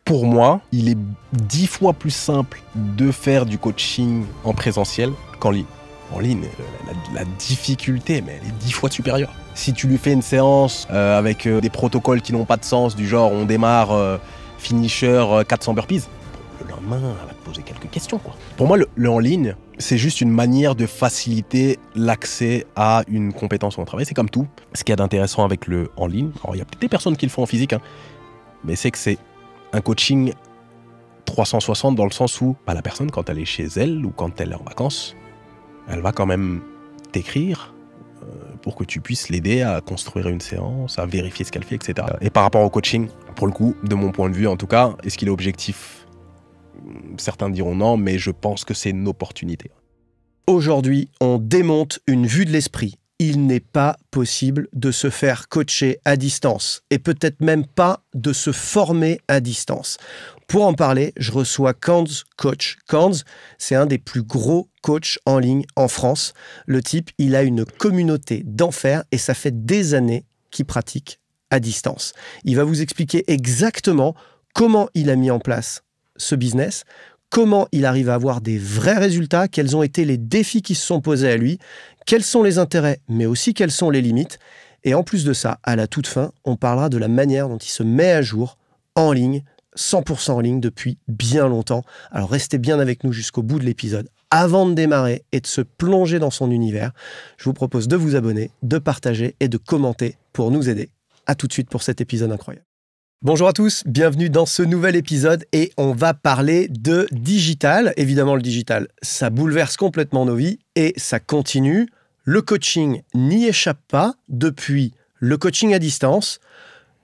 pour moi, il est 10 fois plus simple de faire du coaching en présentiel qu'en ligne. En ligne, la difficulté, mais elle est 10 fois supérieure. Si tu lui fais une séance avec des protocoles qui n'ont pas de sens, du genre on démarre finisher 400 burpees, le lendemain, elle va te poser quelques questions, quoi. Pour moi, le en ligne, c'est juste une manière de faciliter l'accès à une compétence ou un travail. C'est comme tout. Ce qu'il y a d'intéressant avec le en ligne, alors il y a peut-être des personnes qui le font en physique, hein, mais c'est que c'est un coaching 360 dans le sens où la personne, quand elle est chez elle ou quand elle est en vacances, elle va quand même t'écrire pour que tu puisses l'aider à construire une séance, à vérifier ce qu'elle fait, etc. Et par rapport au coaching, pour le coup, de mon point de vue en tout cas, est-ce qu'il est objectif ? Certains diront non, mais je pense que c'est une opportunité. Aujourd'hui, on démonte une vue de l'esprit. Il n'est pas possible de se faire coacher à distance et peut-être même pas de se former à distance. Pour en parler, je reçois Kanz Coach. Kanz, c'est un des plus gros coachs en ligne en France. Le type, il a une communauté d'enfer et ça fait des années qu'il pratique à distance. Il va vous expliquer exactement comment il a mis en place ce business, comment il arrive à avoir des vrais résultats, quels ont été les défis qui se sont posés à lui, quels sont les intérêts, mais aussi quelles sont les limites. Et en plus de ça, à la toute fin, on parlera de la manière dont il se met à jour en ligne, 100% en ligne depuis bien longtemps. Alors restez bien avec nous jusqu'au bout de l'épisode. Avant de démarrer et de se plonger dans son univers, je vous propose de vous abonner, de partager et de commenter pour nous aider. À tout de suite pour cet épisode incroyable. Bonjour à tous, bienvenue dans ce nouvel épisode et on va parler de digital. Évidemment, le digital, ça bouleverse complètement nos vies et ça continue. Le coaching n'y échappe pas depuis le coaching à distance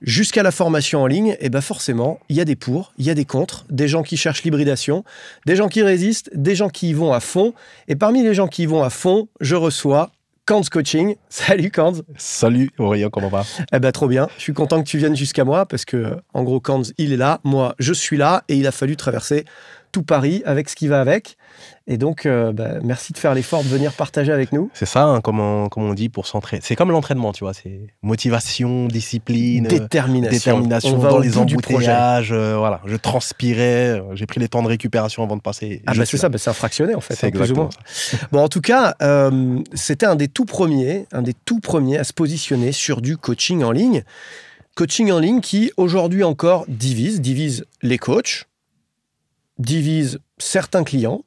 jusqu'à la formation en ligne. Et bien forcément, il y a des pour, il y a des contre, des gens qui cherchent l'hybridation, des gens qui résistent, des gens qui y vont à fond. Et parmi les gens qui y vont à fond, je reçois Kanz Coaching. Salut Kanz. Salut Aurélien, comment va ? Eh ben trop bien, je suis content que tu viennes jusqu'à moi parce que en gros Kanz il est là, moi je suis là et il a fallu traverser tout Paris avec ce qui va avec. Et donc merci de faire l'effort de venir partager avec nous. C'est ça, hein, comme on dit, pour s'entraîner. C'est comme l'entraînement, tu vois, c'est motivation, discipline, détermination dans les embouteillages. Voilà, je transpirais, j'ai pris les temps de récupération avant de passer. C'est ça, c'est un fractionné en fait. C'est exactement ça. Bon, en tout cas, c'était un des tout premiers à se positionner sur du coaching en ligne. Coaching en ligne qui aujourd'hui encore divise les coachs, divise certains clients,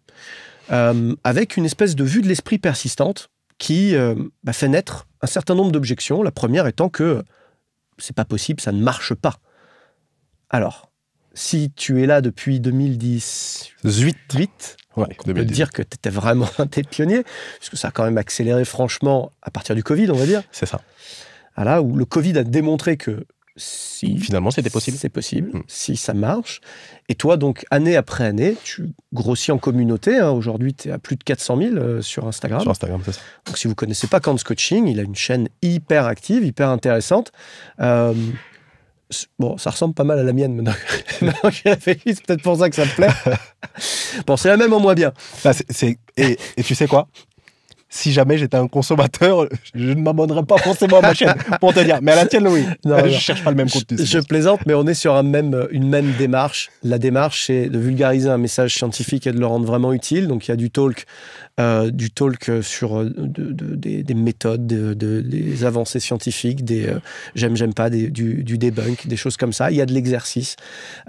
avec une espèce de vue de l'esprit persistante qui fait naître un certain nombre d'objections. La première étant que c'est pas possible, ça ne marche pas. Alors, si tu es là depuis 2018, on peut dire que tu étais vraiment un des pionniers, parce que ça a quand même accéléré franchement à partir du Covid, on va dire. C'est ça. Là où le Covid a démontré que finalement, c'était possible. C'est possible, si ça marche. Et toi, donc, année après année, tu grossis en communauté. Hein. Aujourd'hui, tu es à plus de 400 000 sur Instagram. Sur Instagram, c'est ça. Donc, si vous ne connaissez pas Kanz Coaching, il a une chaîne hyper active, hyper intéressante. Bon, ça ressemble pas mal à la mienne maintenant. C'est peut-être pour ça que ça me plaît. Bon, c'est la même en moins bien. Et tu sais quoi ? Si jamais j'étais un consommateur, je ne m'abonnerais pas forcément à ma chaîne, pour te dire. Mais à la tienne, oui. Je ne cherche pas le même contenu. Je plaisante, mais on est sur une même démarche. La démarche, c'est de vulgariser un message scientifique et de le rendre vraiment utile. Donc, il y a du talk sur des méthodes, des avancées scientifiques, des j'aime pas, du debunk, des choses comme ça. Il y a de l'exercice.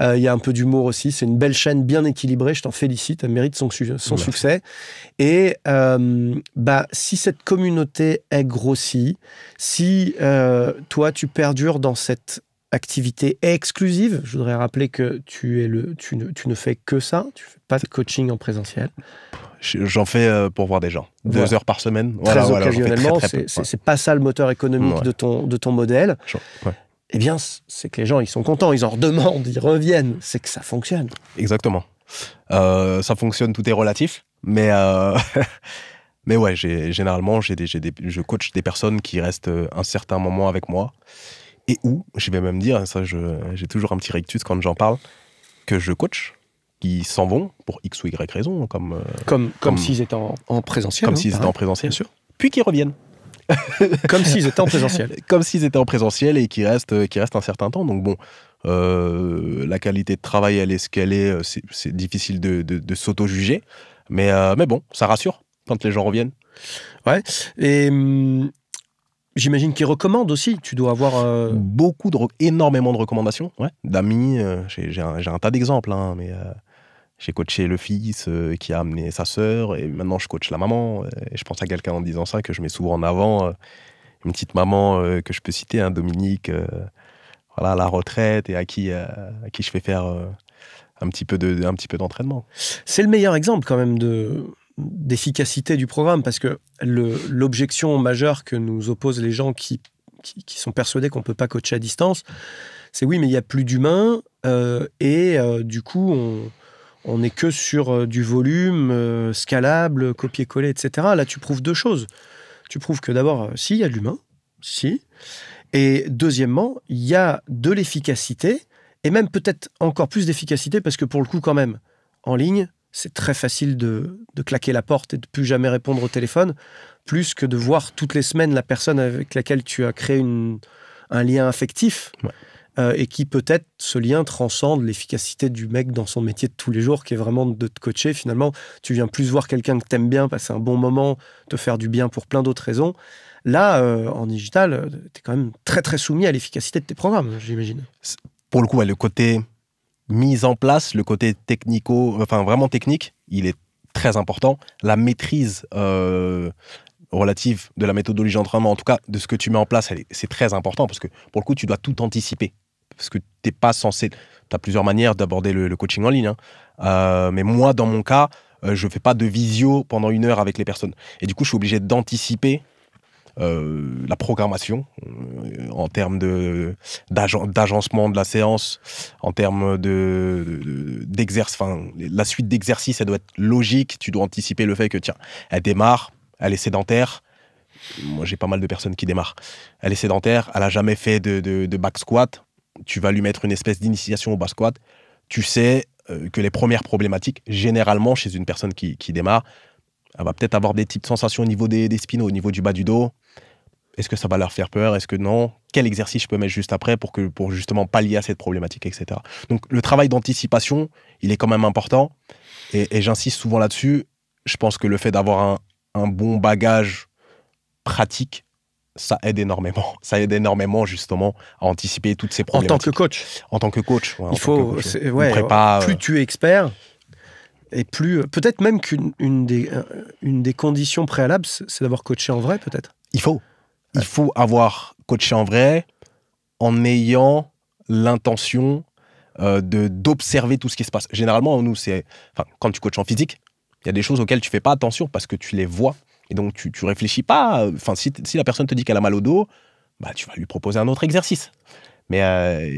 Il y a un peu d'humour aussi. C'est une belle chaîne bien équilibrée. Je t'en félicite. Elle mérite son succès. Et si cette communauté est grossie, si toi, tu perdures dans cette activité exclusive, je voudrais rappeler que tu ne fais que ça, tu ne fais pas de coaching en présentiel. J'en fais pour voir des gens. 2 heures par semaine. Très occasionnellement, c'est pas ça le moteur économique de ton modèle. Eh bien, c'est que les gens, ils sont contents, ils en redemandent, ils reviennent. C'est que ça fonctionne. Exactement. Ça fonctionne, tout est relatif. Mais ouais, généralement, je coach des personnes qui restent un certain moment avec moi. Et où, je vais même dire, ça, j'ai toujours un petit rictus quand j'en parle, que je coach, qui s'en vont pour X ou Y raison, comme s'ils étaient en présentiel. Comme s'ils étaient en présentiel, bien sûr. Puis qui reviennent. Comme s'ils étaient en présentiel. Comme s'ils étaient en présentiel et qui restent un certain temps. Donc bon, La qualité de travail, elle est ce qu'elle est. C'est difficile de s'auto-juger. Mais bon, ça rassure quand les gens reviennent. Ouais. Et j'imagine qu'ils recommandent aussi. Tu dois avoir... Énormément de recommandations, ouais, d'amis. J'ai un tas d'exemples, hein, mais j'ai coaché le fils qui a amené sa sœur, et maintenant je coach la maman. Et je pense à quelqu'un en disant ça que je mets souvent en avant. Une petite maman que je peux citer, hein, Dominique, voilà, à la retraite, et à qui je fais faire un petit peu d'entraînement. C'est le meilleur exemple quand même d'efficacité du programme, parce que l'objection majeure que nous opposent les gens qui sont persuadés qu'on ne peut pas coacher à distance, c'est oui, mais il n'y a plus d'humain, du coup, on n'est que sur du volume scalable, copier-coller, etc. Là, tu prouves deux choses. Tu prouves que d'abord, si, il y a de l'humain, si, et deuxièmement, il y a de l'efficacité, et même peut-être encore plus d'efficacité, parce que pour le coup, quand même, en ligne, c'est très facile de claquer la porte et de plus jamais répondre au téléphone, plus que de voir toutes les semaines la personne avec laquelle tu as créé un lien affectif, ouais. Et qui peut-être, ce lien transcende l'efficacité du mec dans son métier de tous les jours, qui est vraiment de te coacher. Finalement, tu viens plus voir quelqu'un que t'aimes bien, passer un bon moment, te faire du bien pour plein d'autres raisons. Là, en digital, t'es quand même très très soumis à l'efficacité de tes programmes, j'imagine. Pour le coup, ouais, le côté mise en place, le côté vraiment technique, il est très important. La maîtrise relative de la méthodologie d'entraînement, en tout cas de ce que tu mets en place, c'est très important, parce que pour le coup, tu dois tout anticiper. Parce que t'es pas censé... Tu as plusieurs manières d'aborder le coaching en ligne, hein. Mais moi, dans mon cas, je fais pas de visio pendant 1 heure avec les personnes. Et du coup, je suis obligé d'anticiper la programmation en termes d'agencement de la séance, en termes d'exercice. La suite d'exercices, elle doit être logique. Tu dois anticiper le fait que, tiens, elle démarre, elle est sédentaire. Moi, j'ai pas mal de personnes qui démarrent. Elle est sédentaire, elle a jamais fait de back squat. Tu vas lui mettre une espèce d'initiation au back squat. Tu sais que les premières problématiques, généralement, chez une personne qui démarre, elle va peut-être avoir des petites sensations au niveau des spinaux, au niveau du bas du dos. Est-ce que ça va leur faire peur? Est-ce que non? Quel exercice je peux mettre juste après pour justement pallier à cette problématique, etc. Donc, le travail d'anticipation, il est quand même important. Et j'insiste souvent là-dessus. Je pense que le fait d'avoir un bon bagage pratique, ça aide énormément. Ça aide énormément, justement, à anticiper toutes ces problématiques. En tant que coach. En tant que coach. Ouais, il faut... plus tu es expert, et plus... Peut-être même qu'une des conditions préalables, c'est d'avoir coaché en vrai, peut-être. Il faut avoir coaché en vrai, en ayant l'intention d'observer tout ce qui se passe. Généralement, nous, quand tu coaches en physique, il y a des choses auxquelles tu fais pas attention parce que tu les vois. Et donc, tu réfléchis pas. Si la personne te dit qu'elle a mal au dos, bah, tu vas lui proposer un autre exercice. Mais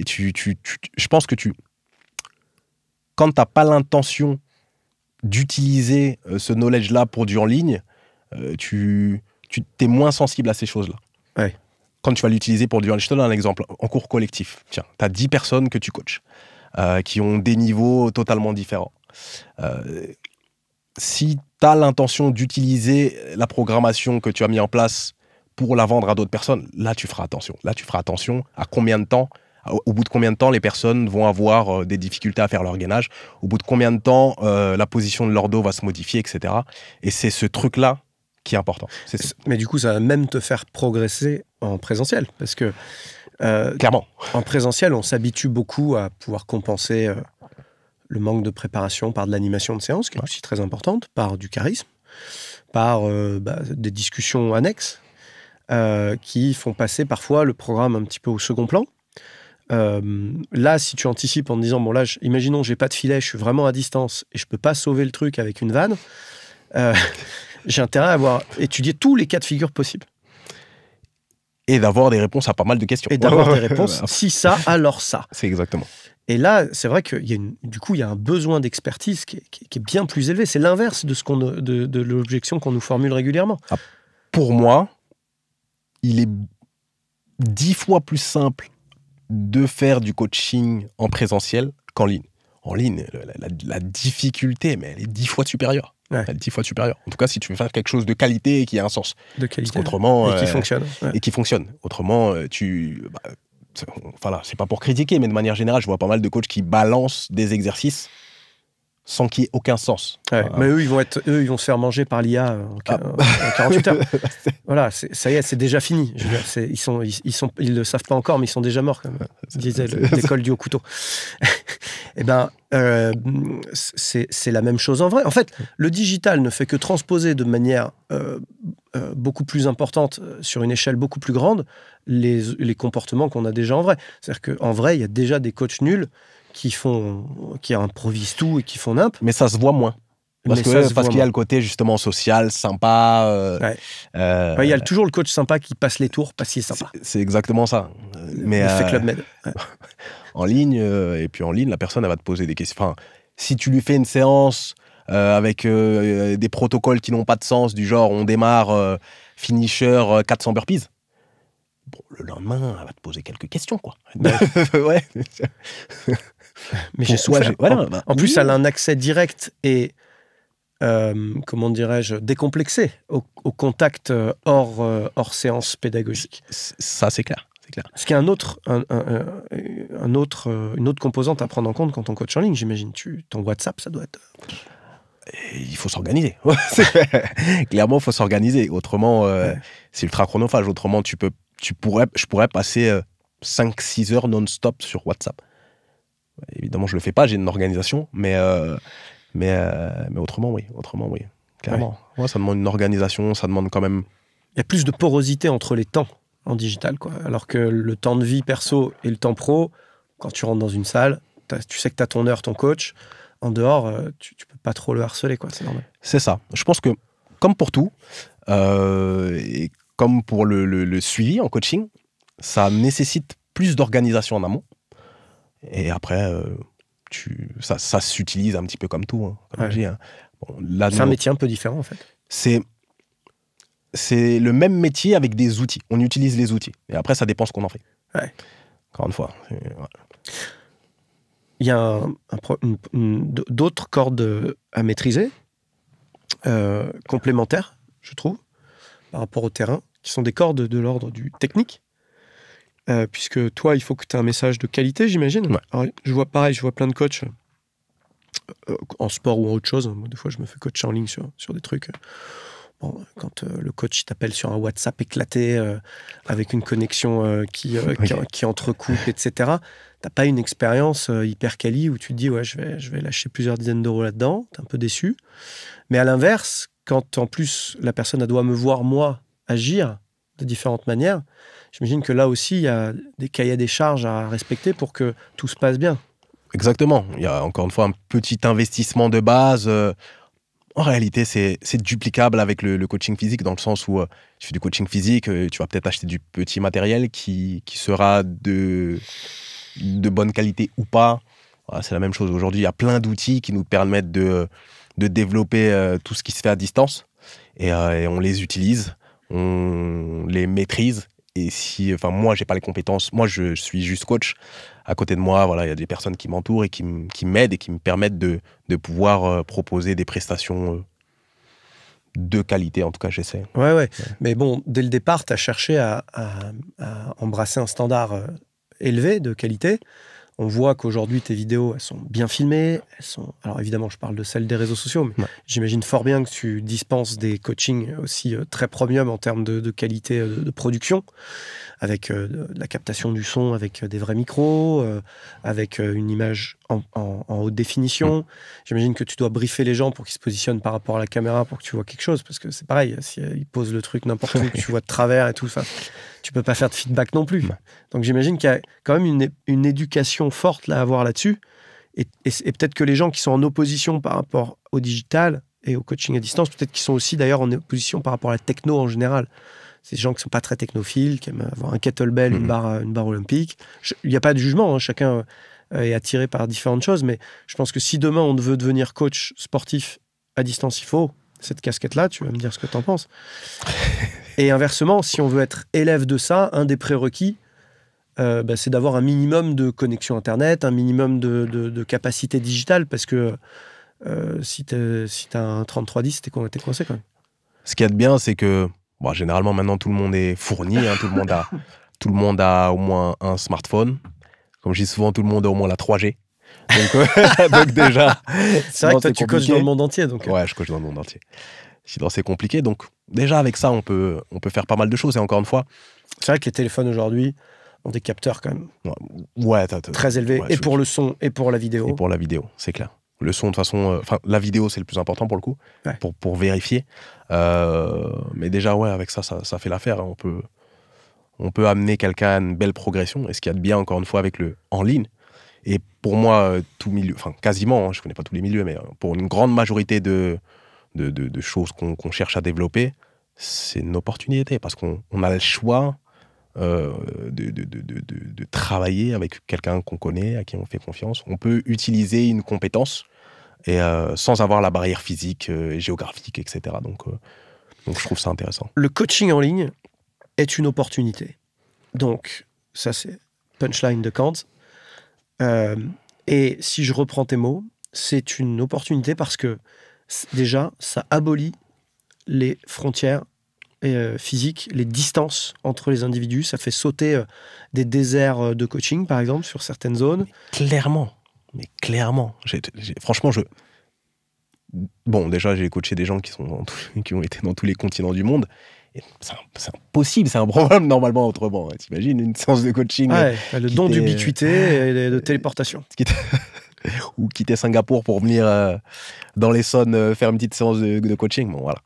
je pense que quand tu n'as pas l'intention d'utiliser ce knowledge-là pour du en ligne, tu es moins sensible à ces choses-là. Ouais. Quand tu vas l'utiliser pour du en ligne, je te donne un exemple. En cours collectif, tiens, tu as 10 personnes que tu coaches, qui ont des niveaux totalement différents. Si tu as l'intention d'utiliser la programmation que tu as mis en place pour la vendre à d'autres personnes, là, tu feras attention. Là, tu feras attention à combien de temps, au bout de combien de temps les personnes vont avoir des difficultés à faire leur gainage, au bout de combien de temps la position de leur dos va se modifier, etc. Et c'est ce truc-là qui est important. Mais du coup, ça va même te faire progresser en présentiel, parce que clairement, en présentiel, on s'habitue beaucoup à pouvoir compenser le manque de préparation par de l'animation de séance, qui est aussi très importante, par du charisme, par des discussions annexes qui font passer parfois le programme un petit peu au second plan. Là, si tu anticipes en te disant, bon là, imaginons, j'ai pas de filet, je suis vraiment à distance et je peux pas sauver le truc avec une vanne, j'ai intérêt à avoir étudié tous les cas de figure possibles. Et d'avoir des réponses à pas mal de questions. Et d'avoir des réponses, si ça, alors ça. C'est exactement. Et là, c'est vrai qu'il y a un besoin d'expertise qui est bien plus élevé. C'est l'inverse de l'objection qu'on nous formule régulièrement. Ah, pour moi, il est 10 fois plus simple de faire du coaching en présentiel qu'en ligne. En ligne, la difficulté, mais elle est 10 fois supérieure. Ouais. Elle est 10 fois supérieure. En tout cas, si tu veux faire quelque chose de qualité et qui a un sens. De qualité. Autrement, et qui fonctionne. Ouais. Et qui fonctionne. Autrement, Enfin là, c'est pas pour critiquer, mais de manière générale, je vois pas mal de coachs qui balancent des exercices sans qu'il y ait aucun sens. Ouais, mais eux, ils vont se faire manger par l'IA en 48 heures. Voilà, ça y est, c'est déjà fini. Je veux dire, ils le savent pas encore, mais ils sont déjà morts, comme disait l'école du haut couteau. Eh ben, c'est la même chose en vrai. En fait, le digital ne fait que transposer de manière beaucoup plus importante, sur une échelle beaucoup plus grande, les comportements qu'on a déjà en vrai. C'est-à-dire qu'en vrai, il y a déjà des coachs nuls qui improvisent tout et qui font nimp. Mais ça se voit moins. Parce qu'il y a le côté justement social, sympa. Il y a toujours le coach sympa qui passe les tours parce qu'il est sympa. C'est exactement ça. Mais fait Club Med. Ouais. En ligne, et puis en ligne, la personne, elle va te poser des questions. Enfin, si tu lui fais une séance avec des protocoles qui n'ont pas de sens, du genre on démarre finisher 400 burpees, bon, le lendemain, elle va te poser quelques questions, quoi. Ouais. Mais j'ai souffert. En plus, elle a un accès direct et, comment dirais-je, décomplexé au contact hors séance pédagogique. Ça, c'est clair. Parce qu'il y a une autre composante à prendre en compte quand on coach en ligne, j'imagine. Ton WhatsApp, ça doit être... Il faut s'organiser. Clairement, il faut s'organiser. Autrement, c'est ultra chronophage. Autrement, je pourrais passer 5-6 heures non-stop sur WhatsApp. Évidemment, je le fais pas, j'ai une organisation, mais autrement, oui. Clairement. Ouais, ça demande une organisation, ça demande quand même... Il y a plus de porosité entre les temps en digital, quoi. Alors que le temps de vie perso et le temps pro, quand tu rentres dans une salle, tu sais que tu as ton heure, ton coach. En dehors, tu peux pas trop le harceler, quoi. C'est normal. C'est ça. Je pense que, comme pour tout, et comme pour le suivi en coaching, ça nécessite plus d'organisation en amont. Et après, ça s'utilise un petit peu comme tout. Comme je dis, hein. Bon, là, c'est un métier un peu différent, en fait. C'est le même métier avec des outils. On utilise les outils. Et après, ça dépend ce qu'on en fait. Ouais. Encore une fois. Il y a d'autres cordes à maîtriser, complémentaires, je trouve, par rapport au terrain, qui sont des cordes de l'ordre du technique. Puisque toi, il faut que tu aies un message de qualité, j'imagine. Ouais. Alors, je vois plein de coachs en sport ou en autre chose. Moi, des fois, je me fais coacher en ligne sur des trucs. Bon, quand le coach t'appelle sur un WhatsApp éclaté avec une connexion qui entrecoupe, etc., t'as pas une expérience hyper quali où tu te dis ouais, je vais lâcher plusieurs dizaines d'euros là-dedans. T'es un peu déçu. Mais à l'inverse, quand en plus la personne doit me voir moi agir de différentes manières, j'imagine que là aussi il y a des cahiers des charges à respecter pour que tout se passe bien. Exactement. Il y a encore une fois un petit investissement de base. En réalité, c'est duplicable avec le coaching physique, dans le sens où tu fais du coaching physique, tu vas peut-être acheter du petit matériel qui sera de bonne qualité ou pas. Voilà, c'est la même chose. Aujourd'hui, il y a plein d'outils qui nous permettent de développer tout ce qui se fait à distance. Et on les utilise, on les maîtrise. Et moi, j'ai pas les compétences. Moi, je suis juste coach. À côté de moi, voilà, il y a des personnes qui m'entourent et qui m'aident et qui me permettent de pouvoir proposer des prestations de qualité. En tout cas, j'essaie. Ouais. Mais bon, dès le départ, tu as cherché à embrasser un standard élevé de qualité. On voit qu'aujourd'hui, tes vidéos, elles sont bien filmées. Alors évidemment, je parle de celles des réseaux sociaux, mais j'imagine fort bien que tu dispenses des coachings aussi très premium en termes de qualité de production, avec de la captation du son, avec des vrais micros, avec une image en haute définition. J'imagine que tu dois briefer les gens pour qu'ils se positionnent par rapport à la caméra pour que tu vois quelque chose, parce que c'est pareil, si ils posent le truc n'importe où, que tu vois de travers et tout, tu peux pas faire de feedback non plus. Donc j'imagine qu'il y a quand même une éducation forte à avoir là-dessus, et peut-être que les gens qui sont en opposition par rapport au digital et au coaching à distance, peut-être qu'ils sont aussi d'ailleurs en opposition par rapport à la techno en général. C'est des gens qui ne sont pas très technophiles, qui aiment avoir un kettlebell, une barre olympique. Il n'y a pas de jugement, hein, chacun est attiré par différentes choses, mais je pense que si demain on veut devenir coach sportif à distance, il faut cette casquette-là, tu vas me dire ce que tu en penses. Et inversement, si on veut être élève de ça, un des prérequis, c'est d'avoir un minimum de connexion Internet, un minimum de capacité digitale, parce que si t'as un 3310, t'es coincé quand même. Ce qu'il y a de bien, c'est que généralement, maintenant, tout le monde est fourni, hein, tout Tout le monde a au moins un smartphone. Comme je dis souvent, tout le monde a au moins la 3G. Donc déjà... C'est vrai que toi, tu coaches dans le monde entier. Donc... Ouais, je coach dans le monde entier. Sinon, c'est compliqué. Donc déjà, avec ça, on peut faire pas mal de choses. Et encore une fois... C'est vrai que les téléphones aujourd'hui ont des capteurs quand même très élevés. Ouais, et pour le son, et pour la vidéo. Et pour la vidéo, c'est clair. Le son, de toute façon... la vidéo, c'est le plus important pour le coup. Ouais. Pour vérifier. Mais déjà, ouais, avec ça fait l'affaire. Hein. On peut amener quelqu'un à une belle progression. Et ce qu'il y a de bien, encore une fois, avec le en ligne. Et pour moi, tout milieu, enfin quasiment, hein, je ne connais pas tous les milieux, mais pour une grande majorité de choses qu'on cherche à développer, c'est une opportunité parce qu'on a le choix de travailler avec quelqu'un qu'on connaît, à qui on fait confiance. On peut utiliser une compétence et, sans avoir la barrière physique, géographique, etc. Donc je trouve ça intéressant. Le coaching en ligne est une opportunité. Donc, ça c'est punchline de Kant. Et si je reprends tes mots, c'est une opportunité parce que déjà, ça abolit les frontières physiques, les distances entre les individus. Ça fait sauter des déserts de coaching, par exemple, sur certaines zones. Mais clairement. Franchement, Bon, déjà, j'ai coaché des gens qui ont été dans tous les continents du monde. C'est impossible, c'est improbable normalement autrement. T'imagines une séance de coaching. Ouais, le don d'ubiquité et de téléportation. Ou quitter Singapour pour venir dans l'Essonne faire une petite séance de coaching. Bon, voilà.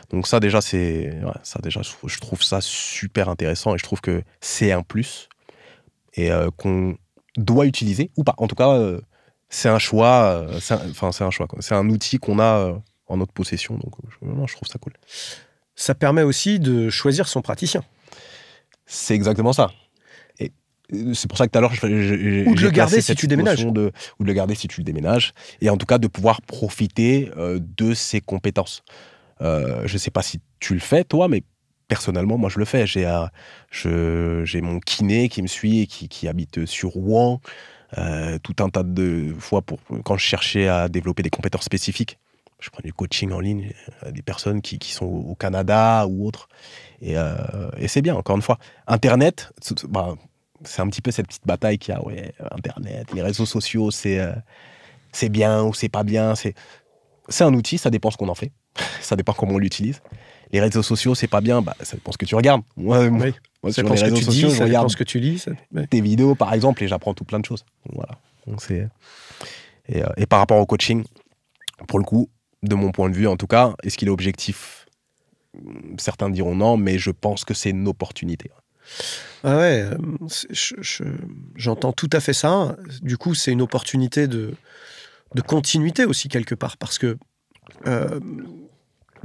Donc ça déjà, je trouve ça super intéressant et je trouve que c'est un plus et qu'on doit utiliser ou pas. En tout cas, c'est un choix. C'est un choix, quoi. C'est un outil qu'on a en notre possession. Donc je trouve ça cool. Ça permet aussi de choisir son praticien. C'est exactement ça. Et c'est pour ça que tout à l'heure, ou de le garder si tu déménages. Ou de le garder si tu le déménages. Et en tout cas, de pouvoir profiter de ses compétences. Je ne sais pas si tu le fais, toi, mais personnellement, moi, je le fais. J'ai mon kiné qui me suit et qui habite sur Rouen. Tout un tas de fois, quand je cherchais à développer des compétences spécifiques. Je prends du coaching en ligne à des personnes qui sont au Canada ou autres. Et c'est bien, encore une fois. Internet, c'est un petit peu cette petite bataille qu'il y a. Ouais, Internet, les réseaux sociaux, c'est bien ou c'est pas bien. C'est un outil, ça dépend ce qu'on en fait. Ça dépend comment on l'utilise. Les réseaux sociaux, c'est pas bien, ça dépend ce que tu regardes. Moi, sur les réseaux sociaux, je regarde ce que tu lis. Tes vidéos, par exemple, et j'apprends tout plein de choses. Voilà. Donc et par rapport au coaching, pour le coup, de mon point de vue en tout cas, est-ce qu'il est objectif? Certains diront non, mais je pense que c'est une opportunité. Ah ouais, j'entends tout à fait ça. Du coup, c'est une opportunité de continuité aussi quelque part, parce que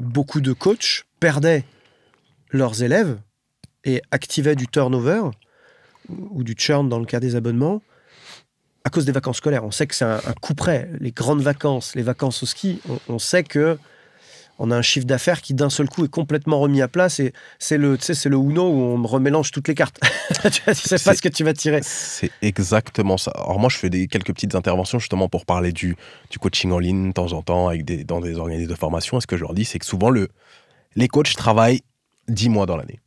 beaucoup de coachs perdaient leurs élèves et activaient du turnover ou du churn dans le cas des abonnements à cause des vacances scolaires. On sait que c'est un coup près. Les grandes vacances, les vacances au ski, on sait que on a un chiffre d'affaires qui d'un seul coup est complètement remis à place et c'est le Uno où on remélange toutes les cartes. Tu sais pas ce que tu vas tirer. C'est exactement ça. Alors moi, je fais quelques petites interventions justement pour parler du coaching en ligne de temps en temps dans des organismes de formation. Et ce que je leur dis, c'est que souvent les coachs travaillent 10 mois dans l'année.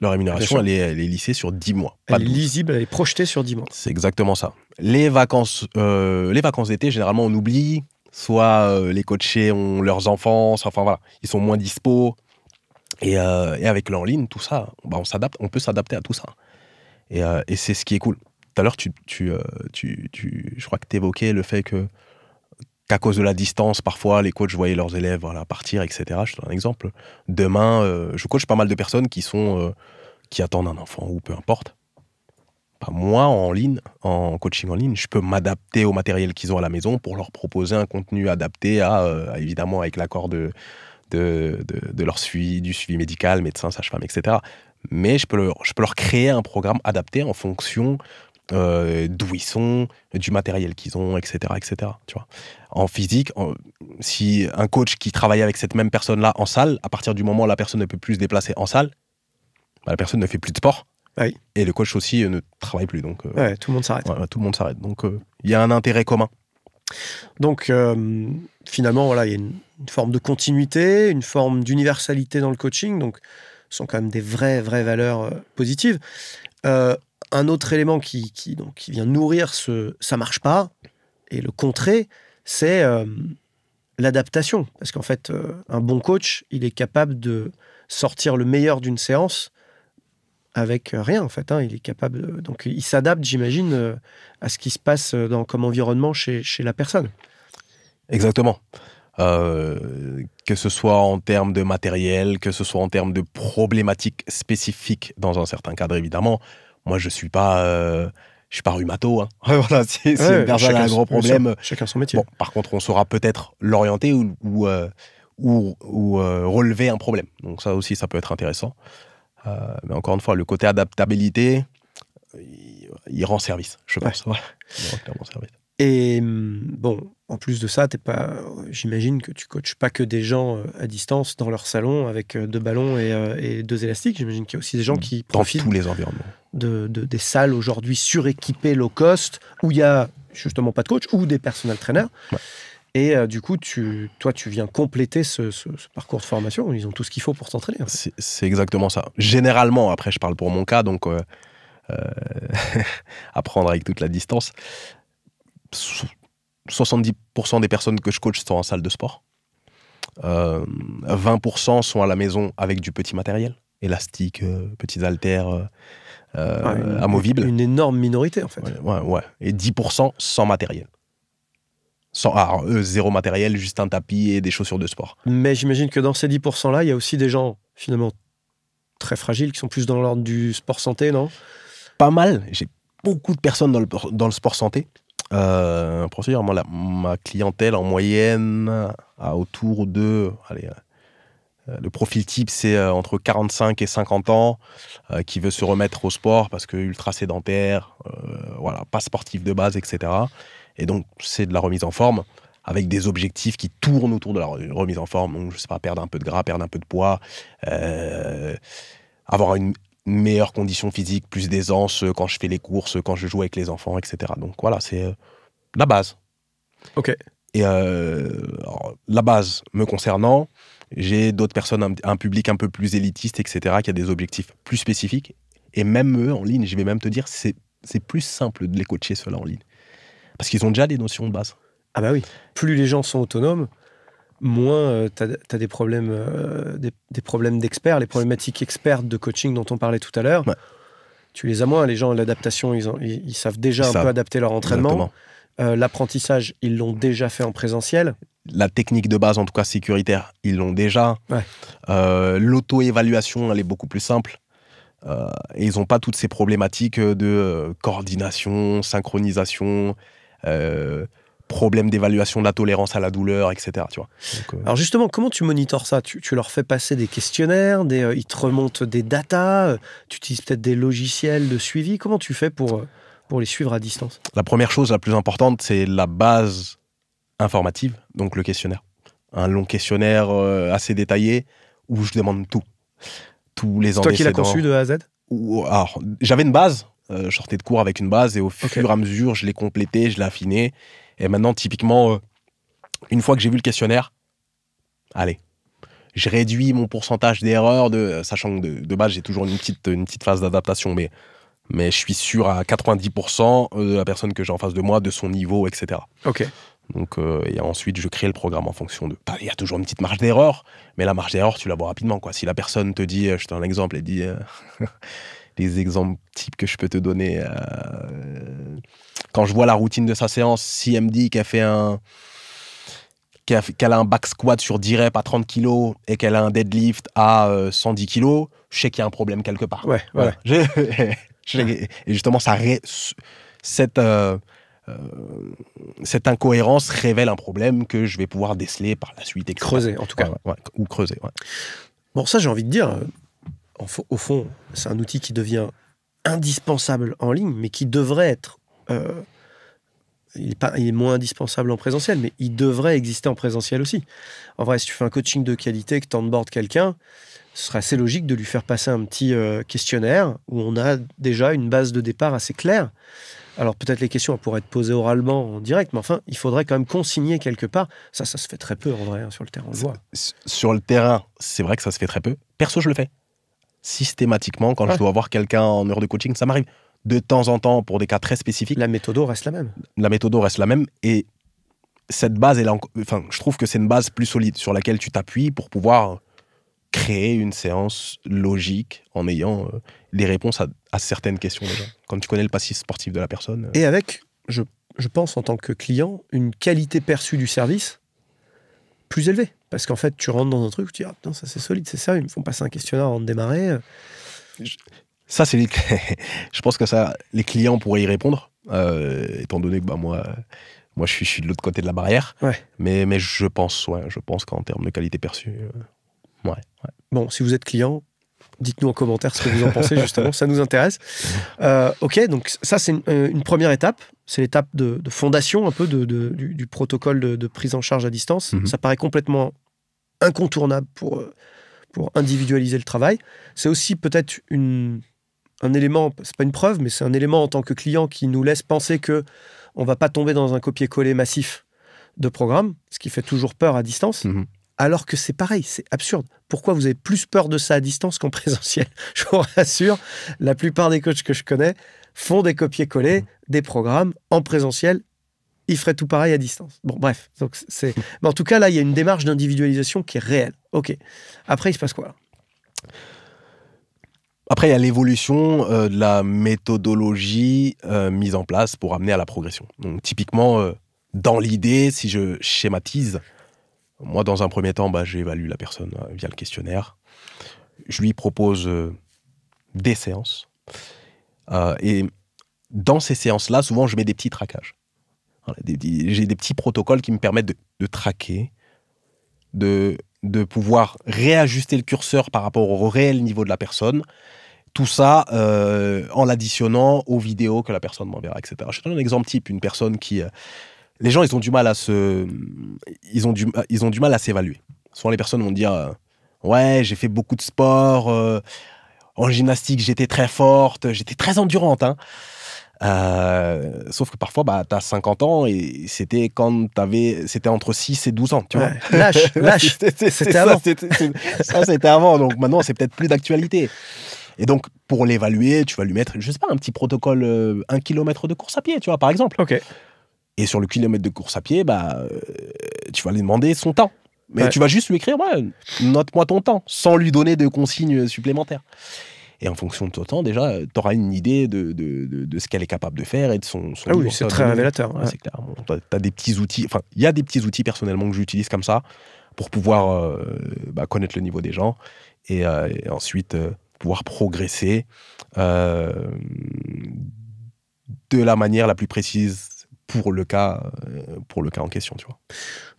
Leur rémunération, elle est lissée sur 10 mois. Elle est lisible, elle est projetée sur 10 mois. C'est exactement ça. Les vacances d'été, généralement, on oublie. Soit les coachés ont leurs enfants, enfin voilà, ils sont moins dispo. Et avec l'en ligne, tout ça, on peut s'adapter à tout ça. Et c'est ce qui est cool. Tout à l'heure, je crois que tu évoquais le fait qu'à cause de la distance, parfois, les coachs voyaient leurs élèves partir, etc. Je te donne un exemple. Demain, je coach pas mal de personnes qui attendent un enfant ou peu importe. Moi, en coaching en ligne, je peux m'adapter au matériel qu'ils ont à la maison pour leur proposer un contenu adapté évidemment, avec l'accord de leur du suivi médical, médecin, sage-femme, etc. Mais je peux leur créer un programme adapté en fonction d'où ils sont, du matériel qu'ils ont, etc., etc. Tu vois. En physique, si un coach qui travaille avec cette même personne-là en salle, à partir du moment où la personne ne peut plus se déplacer en salle, la personne ne fait plus de sport. Oui. Et le coach aussi ne travaille plus. Donc, tout le monde s'arrête. Tout le monde s'arrête. Donc, il y a un intérêt commun. Donc, finalement, voilà, il y a une forme de continuité, une forme d'universalité dans le coaching. Donc, ce sont quand même des vraies valeurs positives. Un autre élément qui vient nourrir ça marche pas, et le contrer, c'est l'adaptation. Parce qu'en fait, un bon coach, il est capable de sortir le meilleur d'une séance avec rien, en fait. Il est capable donc, il s'adapte, j'imagine, à ce qui se passe comme environnement chez la personne. Exactement. Que ce soit en termes de matériel, que ce soit en termes de problématiques spécifiques dans un certain cadre, évidemment. Moi, je suis pas rhumato. Voilà, si une personne a un gros problème, chacun son métier. Bon, par contre, on saura peut-être l'orienter ou relever un problème. Donc ça aussi, ça peut être intéressant. Mais encore une fois, le côté adaptabilité, il rend service, je pense. Ouais. Il rend clairement service. Et bon, en plus de ça, j'imagine que tu coaches pas que des gens à distance dans leur salon avec 2 ballons et 2 élastiques. J'imagine qu'il y a aussi des gens qui profitent dans tous les environnements. Des salles aujourd'hui suréquipées low cost où il y a justement pas de coach ou des personal trainers. Ouais. Et du coup, toi, tu viens compléter ce parcours de formation. Ils ont tout ce qu'il faut pour s'entraîner. En fait. C'est exactement ça. Généralement, après, je parle pour mon cas, donc à prendre avec toute la distance. 70% des personnes que je coach sont en salle de sport. 20% sont à la maison avec du petit matériel, élastique, petits haltères amovibles. Une énorme minorité, en fait. Ouais. Et 10% sans matériel. Zéro matériel, juste un tapis et des chaussures de sport. Mais j'imagine que dans ces 10%-là, il y a aussi des gens, finalement, très fragiles, qui sont plus dans l'ordre du sport santé, non? Pas mal. J'ai beaucoup de personnes dans le sport santé. Pour dire, moi, ma clientèle, en moyenne, a autour de... le profil type, c'est entre 45 et 50 ans, qui veut se remettre au sport parce que ultra sédentaire, pas sportif de base, etc. Et donc, c'est de la remise en forme avec des objectifs qui tournent autour de la remise en forme. Donc, je sais pas, perdre un peu de gras, perdre un peu de poids, avoir une meilleure condition physique, plus d'aisance quand je fais les courses, quand je joue avec les enfants, etc. Donc, voilà, c'est la base. Ok. Et alors, la base me concernant, j'ai d'autres personnes, un public un peu plus élitiste, etc., qui a des objectifs plus spécifiques. Et même eux, en ligne, je vais même te dire, c'est plus simple de les coacher, ceux-là, en ligne. Parce qu'ils ont déjà des notions de base. Ah bah oui. Plus les gens sont autonomes, moins t'as des problèmes des problèmes d'experts, les problématiques expertes de coaching dont on parlait tout à l'heure. Ouais. Tu les as moins. Les gens, l'adaptation, ils savent déjà peu adapter leur entraînement. L'apprentissage, ils l'ont déjà fait en présentiel. La technique de base, en tout cas sécuritaire, ils l'ont déjà. Ouais. L'auto-évaluation, elle est beaucoup plus simple. Et ils n'ont pas toutes ces problématiques de coordination, synchronisation, problème d'évaluation de la tolérance à la douleur, etc. Tu vois. Donc, Alors justement, comment tu monitores ça? Tu leur fais passer des questionnaires, ils te remontent des datas, tu utilises peut-être des logiciels de suivi. Comment tu fais pour les suivre à distance? La première chose la plus importante, c'est la base informative, donc le questionnaire. Un long questionnaire assez détaillé où je demande tout. Tous les antécédents. C'est toi qui l'as conçu de A à Z? Alors, j'avais une base, je sortais de cours avec une base et au fur et à mesure, je l'ai complété, je l'ai affiné. Et maintenant, typiquement, une fois que j'ai vu le questionnaire, allez, je réduis mon pourcentage d'erreur, sachant que de base, j'ai toujours une petite phase d'adaptation, mais je suis sûr à 90% de la personne que j'ai en face de moi, de son niveau, etc. Ok. Donc, et ensuite, je crée le programme en fonction de... Il y a toujours une petite marge d'erreur, mais la marge d'erreur, tu la vois rapidement, quoi. Si la personne te dit, je te donne un exemple, elle dit... les exemples types que je peux te donner... quand je vois la routine de sa séance, si elle me dit qu'elle a un back squat sur 10 reps à 30 kg et qu'elle a un deadlift à 110 kg, je sais qu'il y a un problème quelque part. Ouais. Et justement, cette incohérence révèle un problème que je vais pouvoir déceler par la suite. Etc. Creuser, en tout cas. Ou creuser, ouais. Bon, ça, j'ai envie de dire, au fond, c'est un outil qui devient indispensable en ligne, mais qui devrait être... il est moins indispensable en présentiel, mais il devrait exister en présentiel aussi. En vrai, si tu fais un coaching de qualité, que tu onboardes quelqu'un, ce serait assez logique de lui faire passer un petit questionnaire où on a déjà une base de départ assez claire. Alors peut-être les questions pourraient être posées oralement en direct, mais enfin, il faudrait quand même consigner quelque part. Ça se fait très peu en vrai, sur le terrain, on le voit. Sur le terrain, c'est vrai que ça se fait très peu. Perso, je le fais. systématiquement, quand je dois voir quelqu'un en heure de coaching, ça m'arrive de temps en temps pour des cas très spécifiques. La méthode reste la même. La méthode reste la même et cette base, je trouve que c'est une base plus solide sur laquelle tu t'appuies pour pouvoir créer une séance logique en ayant les réponses à certaines questions déjà. Quand tu connais le passif sportif de la personne. Et avec, je pense, en tant que client, une qualité perçue du service plus élevée. Parce qu'en fait, tu rentres dans un truc où tu dis « Ah putain, ça c'est solide, c'est sérieux, ils me font passer un questionnaire avant de démarrer. » Ça, c'est je pense que ça, les clients pourraient y répondre, étant donné que moi, je suis de l'autre côté de la barrière. Ouais. Mais je pense qu'en termes de qualité perçue, ouais. Bon, si vous êtes client, dites-nous en commentaire ce que vous en pensez, justement, ça nous intéresse. Ok, donc ça, c'est une première étape. C'est l'étape de fondation, un peu, du protocole de prise en charge à distance. Ça paraît complètement incontournable pour individualiser le travail. C'est aussi peut-être un élément, c'est pas une preuve, mais c'est un élément en tant que client qui nous laisse penser que on va pas tomber dans un copier-coller massif de programme, ce qui fait toujours peur à distance. Alors que c'est pareil, c'est absurde. Pourquoi vous avez plus peur de ça à distance qu'en présentiel? Je vous rassure, la plupart des coachs que je connais font des copier-coller, des programmes en présentiel. Ils feraient tout pareil à distance. Bon, bref. Donc mais en tout cas, là, il y a une démarche d'individualisation qui est réelle. Ok. Après, il se passe quoi là? Après, il y a l'évolution de la méthodologie mise en place pour amener à la progression. Donc, typiquement, dans l'idée, si je schématise, moi, dans un premier temps, j'évalue la personne via le questionnaire. Je lui propose des séances. Et dans ces séances-là, souvent, je mets des petits traquages. Voilà, j'ai des petits protocoles qui me permettent de traquer, de pouvoir réajuster le curseur par rapport au réel niveau de la personne. Tout ça en l'additionnant aux vidéos que la personne m'enverra, etc. Je te donne un exemple type, une personne qui... les gens, ils ont du mal à ils ont du mal à s'évaluer. Souvent, les personnes vont dire ouais, j'ai fait beaucoup de sport, en gymnastique, j'étais très forte, j'étais très endurante. Hein. Sauf que parfois, t'as 50 ans et c'était entre 6 et 12 ans. Tu vois. Lâche. C'était avant. Ça, c'était avant. Donc maintenant, c'est peut-être plus d'actualité. Et donc, pour l'évaluer, tu vas lui mettre, je sais pas, un petit protocole, 1 kilomètre de course à pied, tu vois, par exemple. Ok. Et sur le kilomètre de course à pied, tu vas lui demander son temps. Mais tu vas juste lui écrire, note-moi ton temps, sans lui donner de consignes supplémentaires. Et en fonction de ton temps, déjà, tu auras une idée de ce qu'elle est capable de faire et de son Ah oui, c'est très révélateur. Ouais. C'est clair. Bon, tu as des petits outils, enfin, il y a des petits outils personnellement que j'utilise comme ça pour pouvoir connaître le niveau des gens et ensuite pouvoir progresser de la manière la plus précise pour le cas en question, tu vois.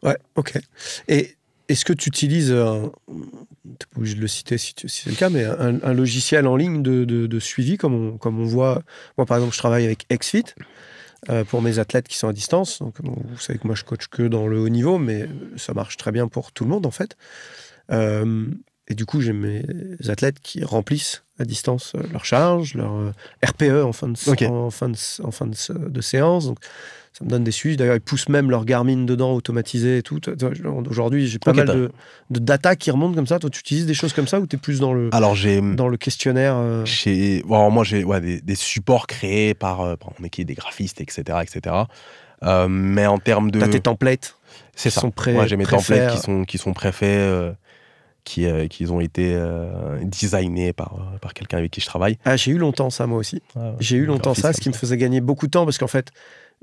Ouais, ok. Et est-ce que tu utilises, tu n'es pas obligé de le citer si c'est le cas, mais un logiciel en ligne de suivi comme on voit. Moi, par exemple, je travaille avec XFIT pour mes athlètes qui sont à distance. Donc, vous savez que moi, je coach que dans le haut niveau, mais ça marche très bien pour tout le monde, en fait. Et du coup, j'ai mes athlètes qui remplissent à distance leur charge, leur RPE en fin de séance. Donc, ça me donne des suivis. D'ailleurs, ils poussent même leur Garmin dedans, automatisé et tout. Aujourd'hui, j'ai pas mal de data qui remontent comme ça. Toi, tu utilises des choses comme ça ou tu es plus dans le questionnaire Moi, j'ai des supports créés par mon équipe, des graphistes, etc. Mais en termes de... T'as tes templates. C'est ça. Moi, j'ai mes templates qui sont préfaits, qui ont été designés par quelqu'un avec qui je travaille. Ah, j'ai eu longtemps ça, moi aussi. J'ai eu longtemps ça, ce qui me faisait gagner beaucoup de temps parce qu'en fait,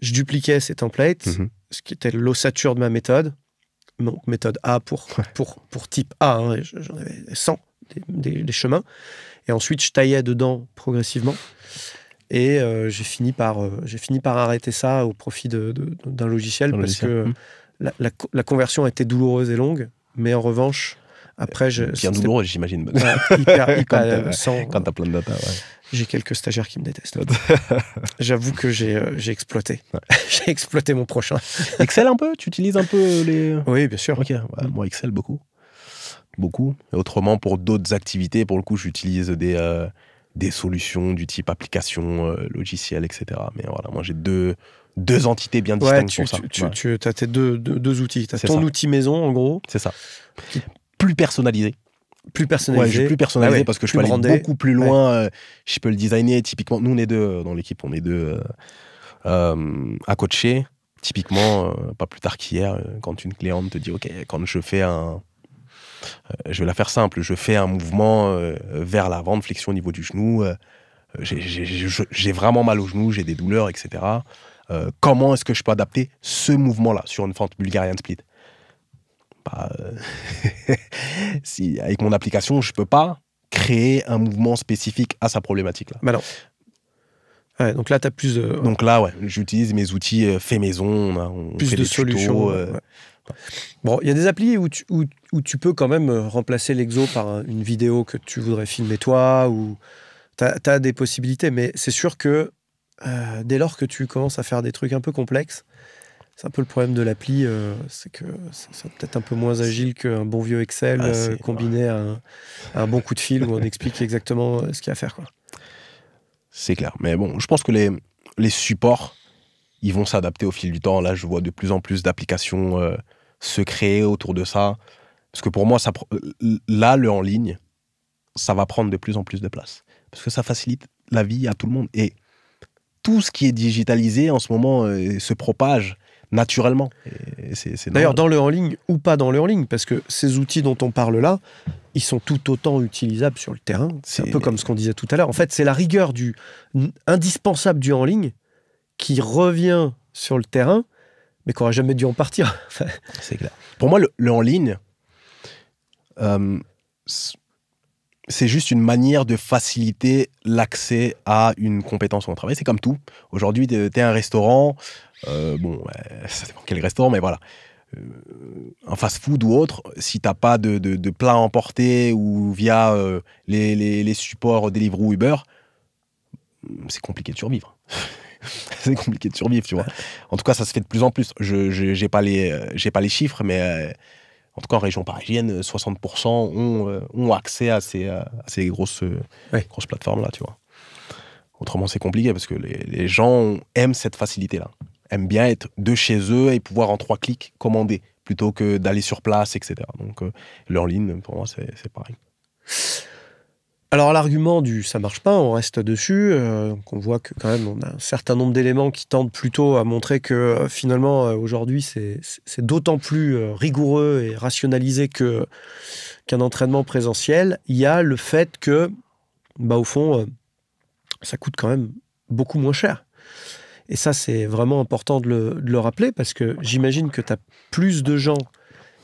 je dupliquais ces templates, ce qui était l'ossature de ma méthode. Donc, méthode A pour type A. Hein, j'en avais 100 des chemins. Et ensuite, je taillais dedans progressivement. Et j'ai fini par arrêter ça au profit d'un logiciel parce que la conversion était douloureuse et longue. Mais en revanche, après... Bien douloureux, j'imagine. Hyper quand t'as plein de data, ouais. J'ai quelques stagiaires qui me détestent. J'avoue que j'ai exploité. Ouais. J'ai exploité mon prochain. Excel un peu? Tu utilises un peu les... Oui, bien sûr. Ok, moi Excel, beaucoup. Et autrement, pour d'autres activités, pour le coup, j'utilise des solutions du type application, logiciel, etc. Mais voilà, moi j'ai deux entités bien distinctes pour ça. Tu as tes deux outils. Tu as ton outil maison, en gros. C'est ça. Plus personnalisé. Plus personnalisé. Ouais, plus personnalisé parce que je peux aller brandé. beaucoup plus loin. Je peux le designer. Typiquement, nous, on est deux dans l'équipe, on est deux à coacher. Typiquement, pas plus tard qu'hier, quand une cliente te dit, OK, quand je fais je vais la faire simple, je fais un mouvement vers l'avant, de flexion au niveau du genou, j'ai vraiment mal au genou, j'ai des douleurs, etc. Comment est-ce que je peux adapter ce mouvement-là sur une fente Bulgarian Split? Si, avec mon application, je peux pas créer un mouvement spécifique à sa problémaque-là. Bah non. Ouais, donc là, tu as plus de... Donc là, ouais, j'utilise mes outils fait maison, on plus fait de des solutions. tutos, Ouais. Bon, il y a des applis où tu peux quand même remplacer l'exo par une vidéo que tu voudrais filmer toi, ou tu as des possibilités, mais c'est sûr que dès lors que tu commences à faire des trucs un peu complexes, c'est un peu le problème de l'appli, c'est que c'est peut-être un peu moins agile qu'un bon vieux Excel combiné à un bon coup de fil où on explique exactement ce qu'il y a à faire, quoi. C'est clair. Mais bon, je pense que les supports, ils vont s'adapter au fil du temps. Là, je vois de plus en plus d'applications se créer autour de ça. Parce que pour moi, là, le en ligne, ça va prendre de plus en plus de place. Parce que ça facilite la vie à tout le monde. Et tout ce qui est digitalisé en ce moment se propage naturellement. D'ailleurs, dans le en ligne ou pas dans le en ligne, parce que ces outils dont on parle là, ils sont tout autant utilisables sur le terrain. C'est un peu comme ce qu'on disait tout à l'heure. En fait, c'est la rigueur indispensable du en ligne qui revient sur le terrain, mais qu'on n'aurait jamais dû en partir. C'est clair. Pour moi, le en ligne, c'est juste une manière de faciliter l'accès à une compétence ou un travail. C'est comme tout. Aujourd'hui, tu es un restaurant, ça dépend quel restaurant, mais voilà. Un fast-food ou autre, si tu n'as pas de plat emporté ou via les supports Deliveroo ou Uber, c'est compliqué de survivre. C'est compliqué de survivre, tu vois. En tout cas, ça se fait de plus en plus. Je n'ai pas les chiffres, mais en tout cas, en région parisienne, 60% ont accès à ces grosses plateformes-là, tu vois. Autrement, c'est compliqué parce que les gens aiment cette facilité-là. Aiment bien être de chez eux et pouvoir en 3 clics commander plutôt que d'aller sur place, etc. Donc, le en ligne, pour moi, c'est pareil. Alors, l'argument du « ça marche pas », on reste dessus. Donc on voit que quand même, on a un certain nombre d'éléments qui tendent plutôt à montrer que finalement, aujourd'hui, c'est d'autant plus rigoureux et rationalisé qu'un entraînement présentiel. Il y a le fait que, au fond, ça coûte quand même beaucoup moins cher. Et ça, c'est vraiment important de le rappeler parce que j'imagine que tu as plus de gens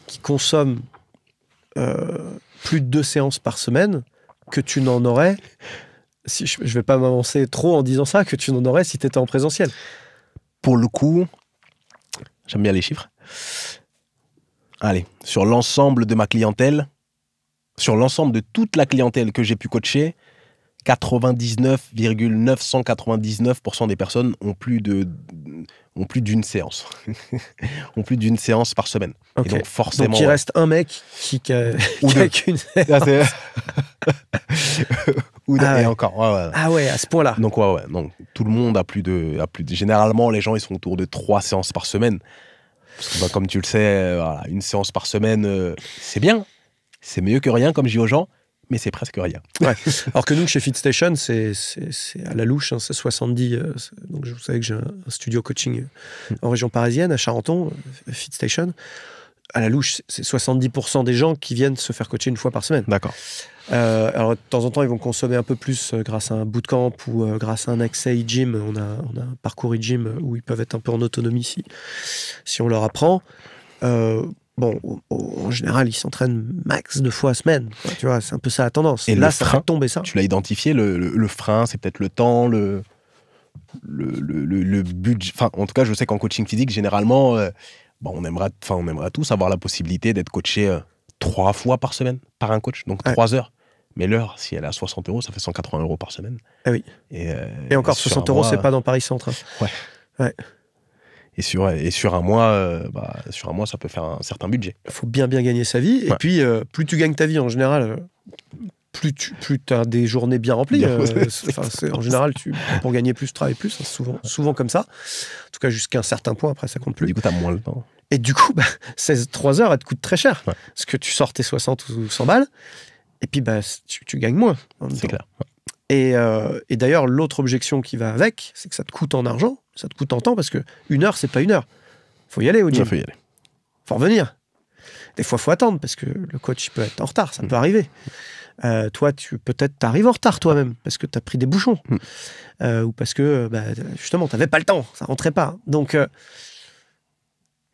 qui consomment plus de 2 séances par semaine que tu n'en aurais, si je ne vais pas m'avancer trop en disant ça, que tu n'en aurais si tu étais en présentiel. Pour le coup, j'aime bien les chiffres. Allez, sur l'ensemble de ma clientèle, sur l'ensemble de toute la clientèle que j'ai pu coacher, 99,999% des personnes ont plus d'une séance. ont plus d'une séance par semaine. Okay. Et donc forcément... Donc il reste un mec qui a qu'une séance. Et encore. Ouais. Ah ouais, à ce point-là. Donc donc tout le monde a plus de... Généralement, les gens, ils sont autour de 3 séances par semaine. Parce que, comme tu le sais, une séance par semaine, c'est bien. C'est mieux que rien, comme je dis aux gens. Mais c'est presque rien. Ouais. Alors que nous, chez FitStation, c'est à la louche, hein, c'est 70. Donc vous savez que j'ai un studio coaching en région parisienne, à Charenton, FitStation. À la louche, c'est 70% des gens qui viennent se faire coacher une fois par semaine. D'accord. Alors de temps en temps, ils vont consommer un peu plus grâce à un bootcamp ou grâce à un accès e-gym. On a un parcours e-gym où ils peuvent être un peu en autonomie si on leur apprend. En général, ils s'entraînent max 2 fois à semaine. Quoi, tu vois, c'est un peu ça la tendance. Et là, le ça frein, fait tomber ça. Tu l'as identifié, le frein, c'est peut-être le temps, le budget. Enfin, en tout cas, je sais qu'en coaching physique, généralement, on aimerait tous avoir la possibilité d'être coaché 3 fois par semaine par un coach, donc 3 heures. Mais l'heure, si elle est à 60 €, ça fait 180 € par semaine. Ah oui. Et encore, 60 €, c'est pas dans Paris Centre. Ouais. Et sur un mois, ça peut faire un certain budget. Il faut bien gagner sa vie. Et puis, plus tu gagnes ta vie en général, plus tu as des journées bien remplies. En général, pour gagner plus, tu travailles plus. C'est souvent comme ça. En tout cas, jusqu'à un certain point, après, ça compte plus. Du coup, tu as moins le temps. Et du coup, 3 heures, elles te coûtent très cher. Ouais. Parce que tu sors tes 60 ou 100 balles. Et puis, bah, tu gagnes moins. C'est clair. Et d'ailleurs, l'autre objection qui va avec, c'est que ça te coûte en argent, ça te coûte en temps, parce que 1 heure, c'est pas 1 heure. Faut y aller au gym. Il faut y aller. Faut revenir. Des fois, faut attendre, parce que le coach il peut être en retard, ça peut arriver. Toi, peut-être t'arrives en retard toi-même, parce que t'as pris des bouchons. Ou parce que, justement, t'avais pas le temps, ça rentrait pas. Donc,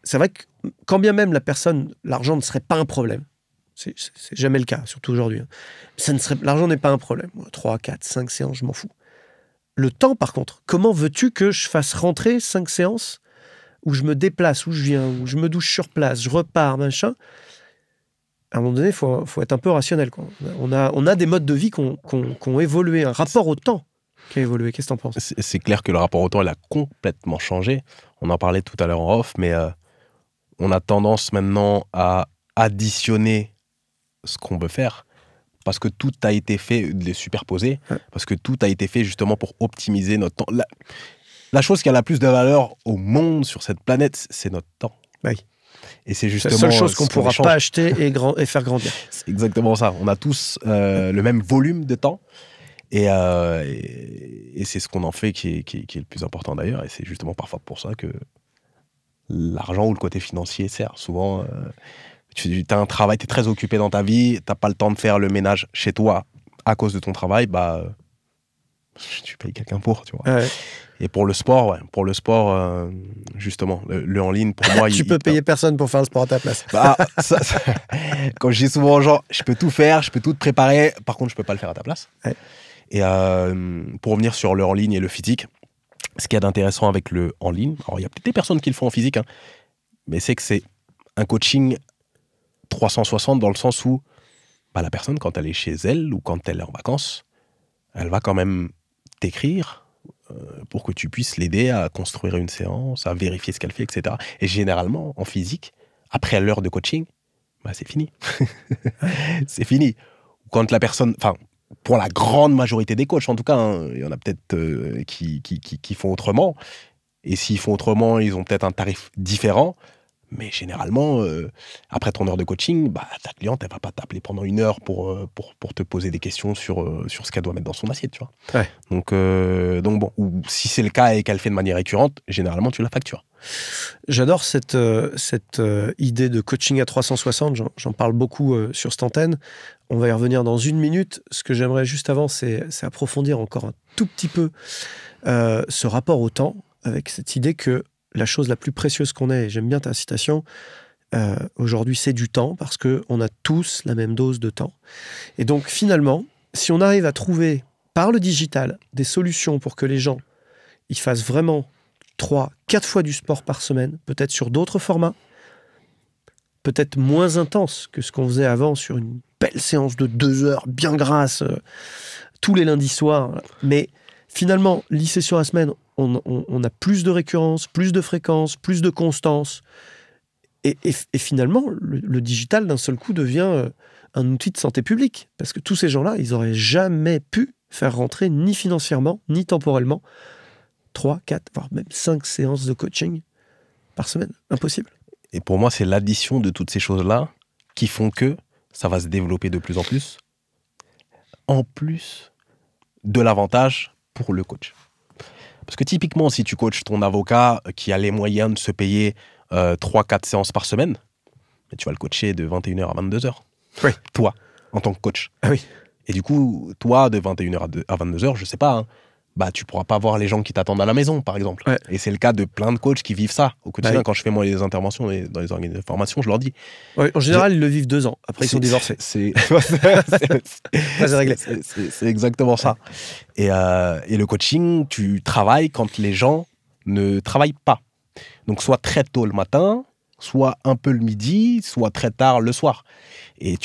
c'est vrai que quand bien même l'argent ne serait pas un problème, c'est jamais le cas, surtout aujourd'hui. L'argent n'est pas un problème. 3, 4, 5 séances, je m'en fous. Le temps, par contre, comment veux-tu que je fasse rentrer 5 séances où je me déplace, où je viens, où je me douche sur place, je repars, machin? À un moment donné, il faut être un peu rationnel, quoi. On a des modes de vie qui ont évolué, un rapport au temps qui a évolué. Qu'est-ce que t'en penses? C'est clair que le rapport au temps, il a complètement changé. On en parlait tout à l'heure en off, mais on a tendance maintenant à additionner ce qu'on veut faire parce que tout a été fait, de les superposer, parce que tout a été fait justement pour optimiser notre temps. La chose qui a la plus de valeur au monde sur cette planète, c'est notre temps. Oui. Et c'est justement la seule chose qu'on ne pourra pas acheter et faire grandir. C'est exactement ça. On a tous le même volume de temps. Et c'est ce qu'on en fait qui est le plus important d'ailleurs. Et c'est justement parfois pour ça que l'argent ou le côté financier sert. Souvent, tu as un travail, tu es très occupé dans ta vie, tu n'as pas le temps de faire le ménage chez toi à cause de ton travail, tu payes quelqu'un pour, tu vois. Ouais. Et pour le sport, justement, le en ligne, pour moi... Tu peux payer personne pour faire le sport à ta place. Quand je dis souvent aux gens, je peux tout faire, je peux tout te préparer, par contre, je peux pas le faire à ta place. Ouais. Et pour revenir sur le en ligne et le physique, ce qu'il y a d'intéressant avec le en ligne, alors il y a peut-être des personnes qui le font en physique, mais c'est que c'est un coaching 360 dans le sens où la personne, quand elle est chez elle ou quand elle est en vacances, elle va quand même t'écrire pour que tu puisses l'aider à construire une séance, à vérifier ce qu'elle fait, etc. Et généralement, en physique, après l'heure de coaching, c'est fini. C'est fini. Quand la personne... Pour la grande majorité des coachs, en tout cas, il y en a peut-être qui font autrement. Et s'ils font autrement, ils ont peut-être un tarif différent. Mais généralement, après ton heure de coaching, ta cliente, elle va pas t'appeler pendant 1 heure pour te poser des questions sur ce qu'elle doit mettre dans son assiette, tu vois. Ouais. Donc bon, ou si c'est le cas et qu'elle fait de manière récurrente, généralement, tu la factures. J'adore cette idée de coaching à 360. J'en parle beaucoup sur cette antenne. On va y revenir dans 1 minute. Ce que j'aimerais juste avant, c'est approfondir encore un tout petit peu ce rapport au temps, avec cette idée que la chose la plus précieuse qu'on ait, et j'aime bien ta citation, aujourd'hui c'est du temps, parce qu'on a tous la même dose de temps. Et donc finalement, si on arrive à trouver par le digital des solutions pour que les gens ils fassent vraiment 3, 4 fois du sport par semaine, peut-être sur d'autres formats, peut-être moins intense que ce qu'on faisait avant sur une belle séance de 2 heures, bien grasse, tous les lundis soirs, mais finalement, lissé sur la semaine, on a plus de récurrence, plus de fréquence, plus de constance. Et finalement, le digital, d'un seul coup, devient un outil de santé publique. Parce que tous ces gens-là, ils n'auraient jamais pu faire rentrer, ni financièrement, ni temporellement, 3, 4, voire même 5 séances de coaching par semaine. Impossible. Et pour moi, c'est l'addition de toutes ces choses-là qui font que ça va se développer de plus en plus. En plus de l'avantage pour le coach. Parce que typiquement, si tu coaches ton avocat qui a les moyens de se payer 3-4 séances par semaine, tu vas le coacher de 21h à 22h. Oui. Toi, en tant que coach. Ah oui. Et du coup, toi, de 21h à 22h, je sais pas, tu pourras pas voir les gens qui t'attendent à la maison, par exemple. Ouais. Et c'est le cas de plein de coachs qui vivent ça au quotidien. Ouais. Quand je fais moi les interventions dans les organismes de formation, je leur dis. Ouais, en général, ils le vivent 2 ans. Après, ils sont divorcés. C'est réglé. C'est exactement ça. Et le coaching, tu travailles quand les gens ne travaillent pas. Donc, soit très tôt le matin, soit un peu le midi, soit très tard le soir. Et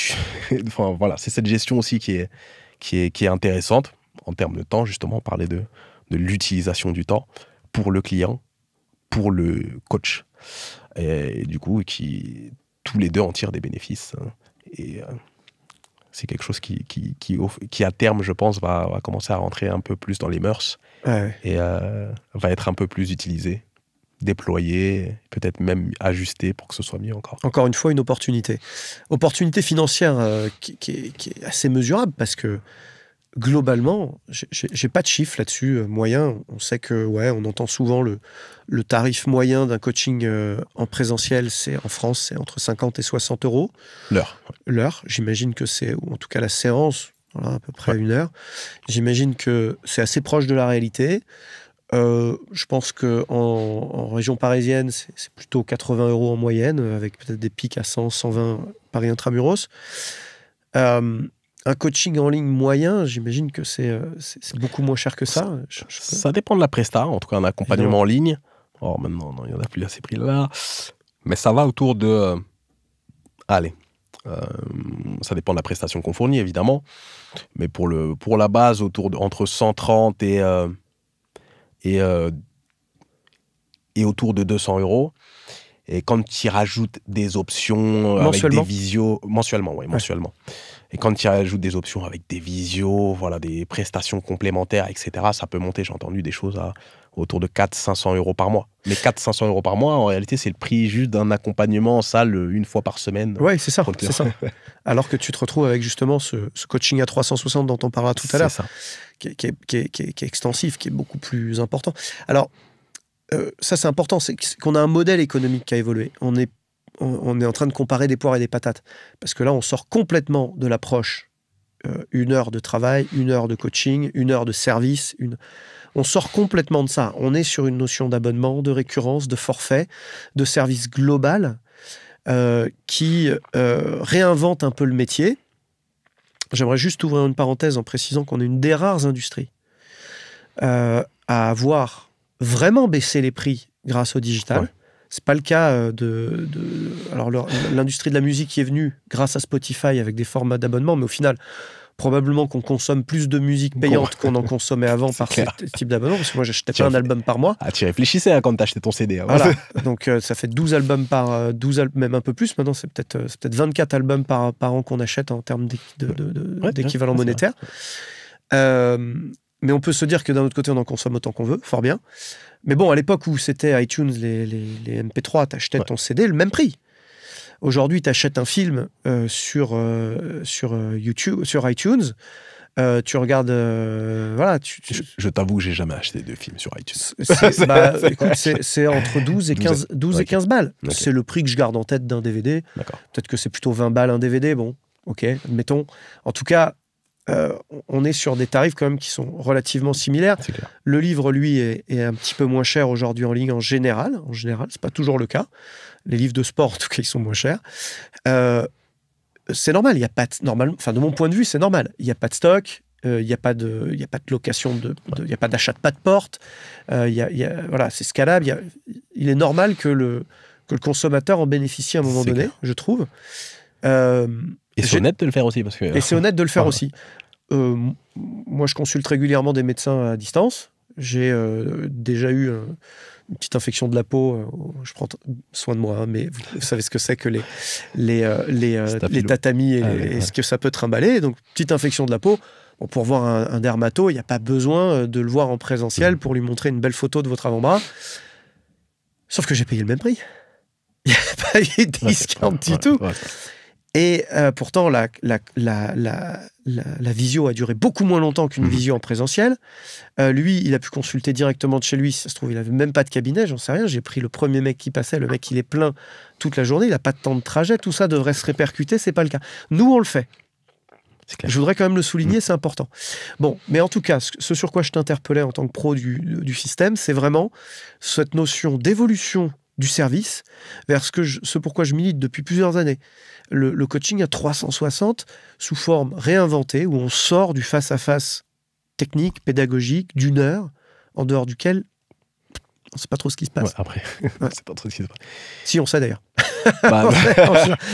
voilà, c'est cette gestion aussi qui est intéressante. En termes de temps, justement, on parlait de l'utilisation du temps pour le client, pour le coach. Et du coup, tous les deux en tirent des bénéfices. Et c'est quelque chose qui, à terme, je pense, va commencer à rentrer un peu plus dans les mœurs. Ouais. Et va être un peu plus utilisé déployer, peut-être même ajuster pour que ce soit mieux encore. Encore une fois, une opportunité. Opportunité financière qui est assez mesurable parce que globalement, j'ai pas de chiffre là-dessus moyen. On sait que, on entend souvent le tarif moyen d'un coaching en présentiel, en France, c'est entre 50 et 60 euros. L'heure, j'imagine que c'est, ou en tout cas la séance, voilà, à peu près 1 heure. J'imagine que c'est assez proche de la réalité. Je pense qu'en région parisienne, c'est plutôt 80 euros en moyenne, avec peut-être des pics à 100, 120 Paris intramuros. Un coaching en ligne moyen, j'imagine que c'est beaucoup moins cher que ça. Ça dépend de la presta, en tout cas un accompagnement en ligne. Oh, maintenant, non, il n'y en a plus à ces prix-là. Mais ça va autour de... ça dépend de la prestation qu'on fournit, évidemment. Mais pour la base, entre 130 et autour de 200 euros. Et quand tu y rajoutes des options avec des visios... Mensuellement, oui, mensuellement. Et quand tu y rajoutes des options avec des visios, voilà, des prestations complémentaires, etc., ça peut monter, j'ai entendu, des choses autour de 400-500 euros par mois. Mais 400-500 euros par mois, en réalité, c'est le prix juste d'un accompagnement en salle 1 fois par semaine. Oui, c'est ça. Alors que tu te retrouves avec justement ce coaching à 360 dont on parlera tout à l'heure, qui est extensif, qui est beaucoup plus important. Alors, ça c'est important, c'est qu'on a un modèle économique qui a évolué. On est en train de comparer des poires et des patates. Parce que là, on sort complètement de l'approche 1 heure de travail, 1 heure de coaching, 1 heure de service. On sort complètement de ça. On est sur une notion d'abonnement, de récurrence, de forfait, de service global qui réinvente un peu le métier. J'aimerais juste ouvrir une parenthèse en précisant qu'on est une des rares industries à avoir vraiment baissé les prix grâce au digital. Ouais. C'est pas le cas alors l'industrie de la musique qui est venue grâce à Spotify avec des formats d'abonnement, mais au final, probablement qu'on consomme plus de musique payante qu'on en consommait avant par ce type d'abonnement, parce que moi, j'achetais pas un album par mois. Ah, tu réfléchissais quand t'achetais ton CD. Hein. Voilà. Donc, ça fait 12 albums même un peu plus. Maintenant, c'est peut-être 24 albums par an qu'on achète en termes d'équivalent monétaire. Mais on peut se dire que d'un autre côté, on en consomme autant qu'on veut, fort bien. Mais bon, à l'époque où c'était iTunes, les MP3, t'achetais ton CD le même prix. Aujourd'hui, t'achètes un film sur YouTube, sur iTunes. Tu regardes... Je t'avoue que j'ai jamais acheté de film sur iTunes. C'est entre 12 et 15 balles. Okay. C'est le prix que je garde en tête d'un DVD. Peut-être que c'est plutôt 20 balles un DVD. Bon, ok, admettons. En tout cas... on est sur des tarifs quand même qui sont relativement similaires. Le livre, lui, est un petit peu moins cher aujourd'hui en ligne en général. En général, c'est pas toujours le cas. Les livres de sport, en tout cas, ils sont moins chers. C'est normal. Il y a pas de mon point de vue, c'est normal. Il n'y a pas de stock. Il n'y a pas de location, il n'y a pas d'achat de pas de porte. Voilà, c'est scalable. Il est normal que le consommateur en bénéficie à un moment donné, je trouve. Et c'est honnête de le faire aussi. Et c'est honnête de le faire aussi. Moi, je consulte régulièrement des médecins à distance. J'ai déjà eu une petite infection de la peau. Je prends soin de moi, hein, mais vous savez ce que c'est que les tatamis et ce que ça peut trimballer. Donc, petite infection de la peau. Bon, pour voir un dermato, il n'y a pas besoin de le voir en présentiel pour lui montrer une belle photo de votre avant-bras. Sauf que j'ai payé le même prix. Il n'y a pas eu de discount du tout. Et pourtant, la visio a duré beaucoup moins longtemps qu'une visio en présentiel. Lui, il a pu consulter directement de chez lui. Ça se trouve, il n'avait même pas de cabinet, j'en sais rien. J'ai pris le premier mec qui passait. Le mec, il est plein toute la journée. Il n'a pas de temps de trajet. Tout ça devrait se répercuter. Ce n'est pas le cas. Nous, on le fait. Je voudrais quand même le souligner, c'est important. Bon, mais en tout cas, ce sur quoi je t'interpellais en tant que pro du système, c'est vraiment cette notion d'évolution du service vers ce pourquoi je milite depuis plusieurs années. Le coaching à 360 sous forme réinventée, où on sort du face-à-face technique, pédagogique, d'1 heure, en dehors duquel on ne sait pas trop ce qui se passe. Après, on sait pas trop ce qui se passe. Si, on sait d'ailleurs. En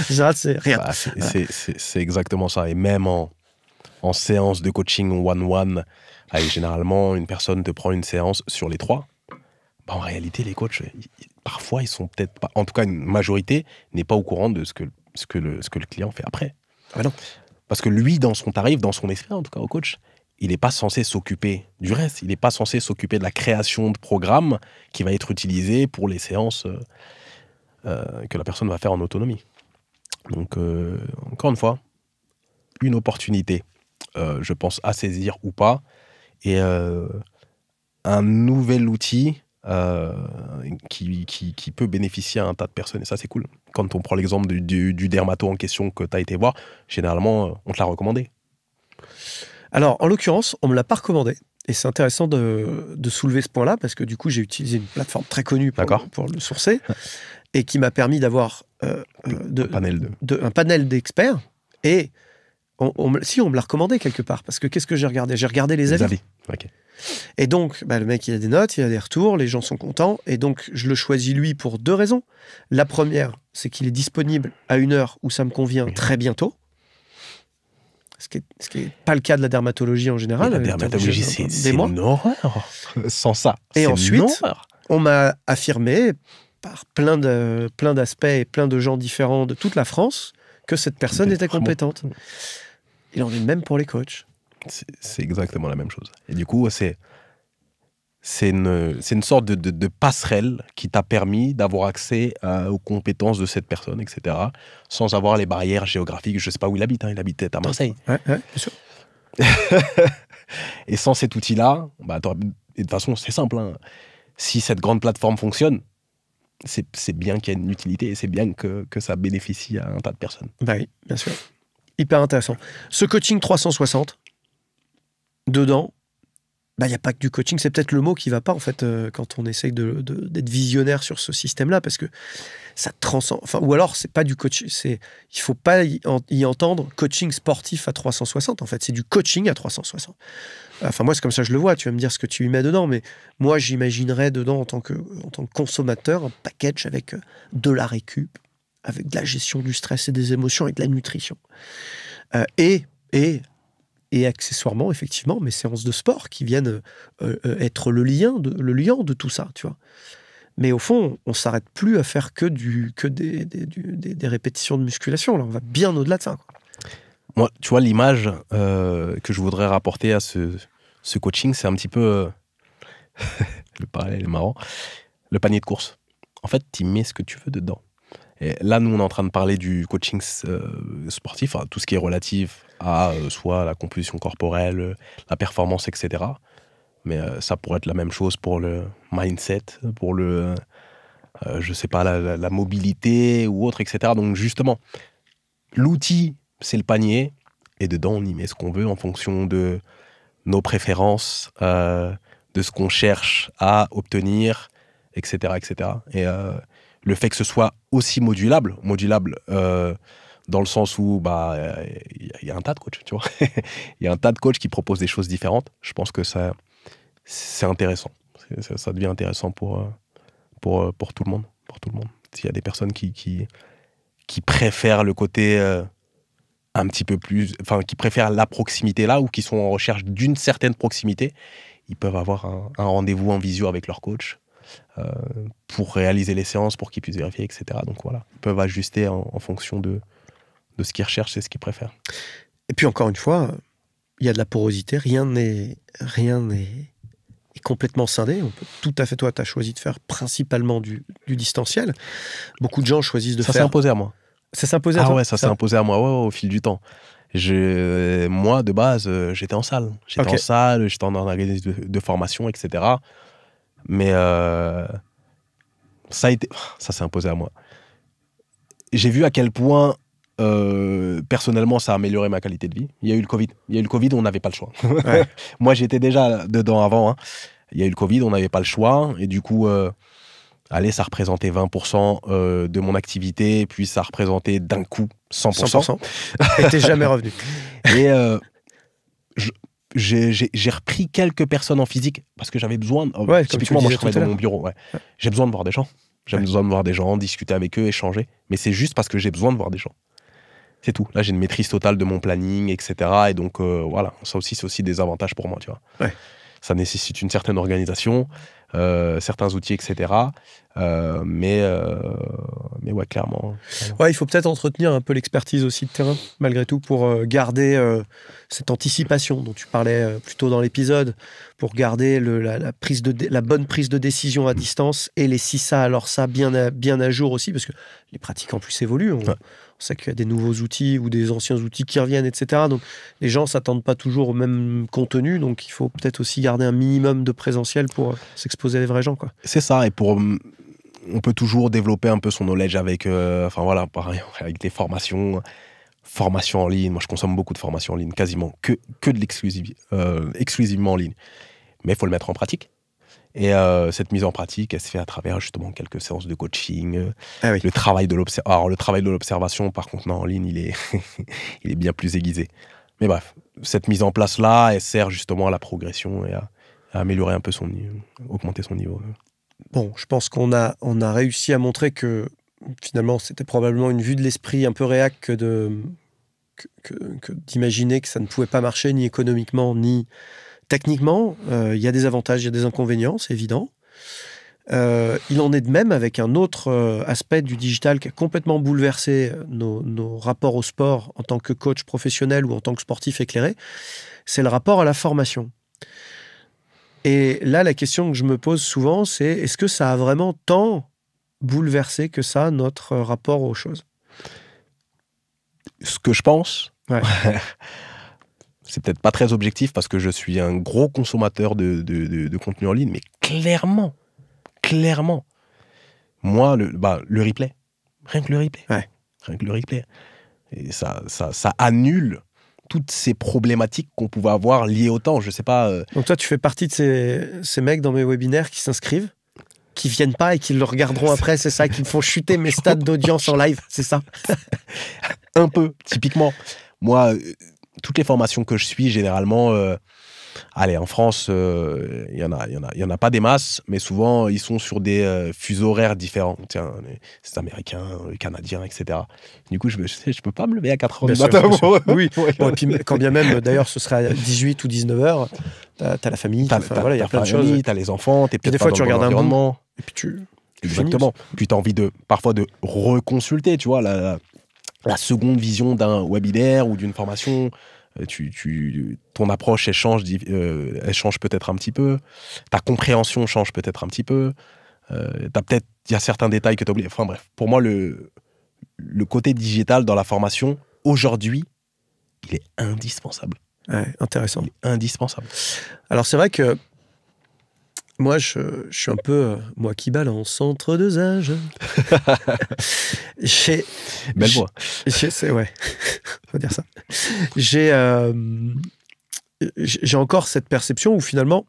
général, c'est rien. C'est exactement ça. Et même en séance de coaching one-one, généralement, une personne te prend une séance sur les 3. En réalité, les coachs, parfois, ils sont peut-être pas... En tout cas, une majorité n'est pas au courant de ce que le client fait après. Ah non. Parce que lui, dans son tarif, dans son esprit, en tout cas, au coach, il n'est pas censé s'occuper du reste. Il n'est pas censé s'occuper de la création de programmes qui va être utilisé pour les séances que la personne va faire en autonomie. Donc, encore une fois, une opportunité, je pense, à saisir ou pas, et un nouvel outil qui peut bénéficier à un tas de personnes, et ça, c'est cool. Quand on prend l'exemple du dermato en question que tu as été voir, généralement, on te l'a recommandé. Alors, en l'occurrence, on ne me l'a pas recommandé. Et c'est intéressant de soulever ce point-là, parce que du coup, j'ai utilisé une plateforme très connue pour le sourcer, et qui m'a permis d'avoir un panel d'experts. Et on me l'a recommandé quelque part, parce que qu'est-ce que j'ai regardé? J'ai regardé les avis. Okay. Et donc, le mec, il a des notes, il a des retours, les gens sont contents, et donc je le choisis lui pour 2 raisons. La première, c'est qu'il est disponible à une heure où ça me convient très bientôt. Ce qui n'est pas le cas de la dermatologie en général. La dermatologie, c'est une horreur. Sans ça, et ensuite, on m'a affirmé, par plein d'aspects et plein de gens différents de toute la France, que cette personne était compétente. Il en est même pour les coachs. C'est exactement la même chose. Et du coup, c'est une sorte de passerelle qui t'a permis d'avoir accès aux compétences de cette personne, etc., sans avoir les barrières géographiques. Je ne sais pas où il habite, il habite peut-être à Marseille. Ouais, bien sûr. Et sans cet outil-là, de toute façon, c'est simple. Si cette grande plateforme fonctionne, c'est bien qu'il y ait une utilité et c'est bien que ça bénéficie à un tas de personnes. Oui, bien sûr. Hyper intéressant. Ce coaching 360, dedans, il n'y a pas que du coaching, c'est peut-être le mot qui ne va pas, en fait, quand on essaye d'être visionnaire sur ce système-là, parce que ça transcende. Ou alors, c'est pas du coaching, il ne faut pas y entendre coaching sportif à 360, en fait. C'est du coaching à 360. Enfin, moi, c'est comme ça que je le vois. Tu vas me dire ce que tu y mets dedans, mais moi, j'imaginerais dedans, en tant que consommateur, un package avec de la récup, avec de la gestion du stress et des émotions et de la nutrition. Et accessoirement, effectivement, mes séances de sport qui viennent être le lien de tout ça, tu vois. Mais au fond, on ne s'arrête plus à faire que des répétitions de musculation. Là, on va bien au-delà de ça, quoi. Moi, tu vois, l'image que je voudrais rapporter à ce coaching, c'est un petit peu... le parallèle est marrant. Le panier de course. En fait, tu mets ce que tu veux dedans. Et là, nous, on est en train de parler du coaching sportif, tout ce qui est relatif à soit la composition corporelle, la performance, etc. Mais ça pourrait être la même chose pour le mindset, pour je sais pas, la mobilité ou autre, etc. Donc justement, l'outil, c'est le panier, et dedans, on y met ce qu'on veut en fonction de nos préférences, de ce qu'on cherche à obtenir, etc., etc. Et le fait que ce soit aussi modulable dans le sens où y a un tas de coachs, tu vois. Il y a un tas de coachs qui proposent des choses différentes. Je pense que c'est intéressant. Ça devient intéressant pour tout le monde. Pour tout le monde. S'il y a des personnes qui préfèrent le côté un petit peu plus... Enfin, qui préfèrent la proximité là, ou qui sont en recherche d'une certaine proximité, ils peuvent avoir un rendez-vous en visio avec leur coach pour réaliser les séances, pour qu'ils puissent vérifier, etc. Donc voilà, ils peuvent ajuster en fonction de ce qu'ils recherchent et ce qu'ils préfèrent. Et puis encore une fois, il y a de la porosité, rien n'est complètement scindé. On peut tout à fait, toi, tu as choisi de faire principalement du distanciel. Beaucoup de gens choisissent de faire... Ça s'est imposé à moi. Ça s'est imposé à toi? Ouais, ça s'est imposé à moi, au fil du temps. Moi, de base, j'étais en salle. J'étais en salle, j'étais en organisme de formation, etc. Mais ça s'est imposé à moi. J'ai vu à quel point, personnellement, ça a amélioré ma qualité de vie. Il y a eu le Covid, on n'avait pas le choix. Ouais. Moi, j'étais déjà dedans avant. Il y a eu le Covid, on n'avait pas le choix. Et du coup, ça représentait 20% de mon activité. Puis ça représentait d'un coup 100%. Et t'es jamais revenu. Et j'ai repris quelques personnes en physique parce que j'avais besoin. Typiquement, moi, je travaille dans mon bureau. Ouais. J'ai besoin de voir des gens. J'ai besoin de voir des gens, discuter avec eux, échanger. Mais c'est juste parce que j'ai besoin de voir des gens. C'est tout. Là, j'ai une maîtrise totale de mon planning, etc. Et donc, voilà. Ça aussi, c'est aussi des avantages pour moi, tu vois. Ouais. Ça nécessite une certaine organisation, certains outils, etc. Mais ouais, clairement. Ouais, il faut peut-être entretenir un peu l'expertise aussi de terrain, malgré tout, pour garder cette anticipation dont tu parlais plus tôt dans l'épisode, pour garder la bonne prise de décision à distance et les si ça, alors ça, bien à jour aussi, parce que les pratiques en plus évoluent. On sait qu'il y a des nouveaux outils ou des anciens outils qui reviennent, etc. Donc les gens ne s'attendent pas toujours au même contenu, donc il faut peut-être aussi garder un minimum de présentiel pour s'exposer à les vrais gens, quoi. C'est ça, et on peut toujours développer un peu son knowledge avec, pareil, avec les formations en ligne. Moi, je consomme beaucoup de formations en ligne, quasiment que de exclusivement en ligne. Mais il faut le mettre en pratique. Et cette mise en pratique, elle se fait à travers justement quelques séances de coaching. Ah oui. Le travail de l'observation, par contre, non, en ligne, il est bien plus aiguisé. Mais bref, cette mise en place-là, elle sert justement à la progression et à améliorer un peu son niveau, augmenter son niveau. Bon, je pense qu'on a réussi à montrer que finalement c'était probablement une vue de l'esprit un peu réac que d'imaginer que ça ne pouvait pas marcher ni économiquement ni techniquement. Il y a des avantages, il y a des inconvénients, c'est évident. Il en est de même avec un autre aspect du digital qui a complètement bouleversé nos rapports au sport en tant que coach professionnel ou en tant que sportif éclairé, c'est le rapport à la formation. Et là, la question que je me pose souvent, c'est est-ce que ça a vraiment tant bouleversé que ça notre rapport aux choses ? Ce que je pense, ouais. C'est peut-être pas très objectif parce que je suis un gros consommateur de contenu en ligne, mais clairement, moi, le replay, rien que le replay, rien que le replay, et ça annule toutes ces problématiques qu'on pouvait avoir liées au temps, je sais pas. Donc toi, tu fais partie de ces mecs dans mes webinaires qui s'inscrivent, qui viennent pas et qui le regarderont après, c'est ça, qui me font chuter mes stats d'audience en live, c'est ça? Un peu, typiquement. Moi, toutes les formations que je suis, généralement, en France, il y en a pas des masses, mais souvent, ils sont sur des fuseaux horaires différents. Tiens, les Américains, les Canadiens, etc. Du coup, je peux pas me lever à 4 heures du matin. Oui, bon, et puis quand bien même, d'ailleurs, ce sera à 18 ou 19 heures, t'as la famille, il y a plein de choses. T'as les enfants, t'es peut-être des pas fois, dans tu le bon regardes environnement. Et puis tu Exactement. Puis t'as envie parfois de reconsulter, tu vois, la seconde vision d'un webinaire ou d'une formation. Ton approche, elle change peut-être un petit peu. Ta compréhension change peut-être un petit peu. Il y a certains détails que tu as oubliés. Enfin bref, pour moi, le côté digital dans la formation, aujourd'hui, il est indispensable. Ouais, intéressant. Il est indispensable. Alors c'est vrai que moi, je suis un peu, moi qui balance centre de âge. Belle voix. Ouais, faut dire ça. J'ai encore cette perception où finalement,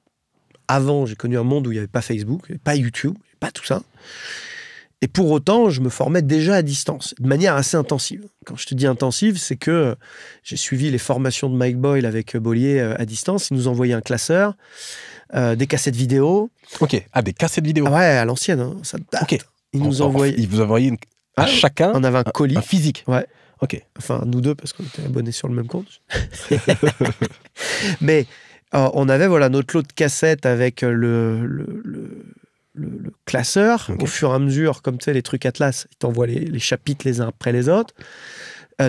avant, j'ai connu un monde où il n'y avait pas Facebook, pas YouTube, pas tout ça. Et pour autant, je me formais déjà à distance, de manière assez intensive. Quand je te dis intensive, c'est que j'ai suivi les formations de Mike Boyle avec Bollier à distance. Il nous envoyait un classeur, des cassettes vidéo. Ok, des cassettes vidéo. Ah ouais, à l'ancienne, hein, ça date. Okay. Il vous envoyait à chacun on avait un colis. Un physique. Ouais. Ok. Enfin, nous deux, parce qu'on était abonnés sur le même compte. Mais on avait notre lot de cassettes avec le classeur. Okay. Au fur et à mesure, comme tu sais, les trucs Atlas, ils t'envoient les chapitres les uns après les autres.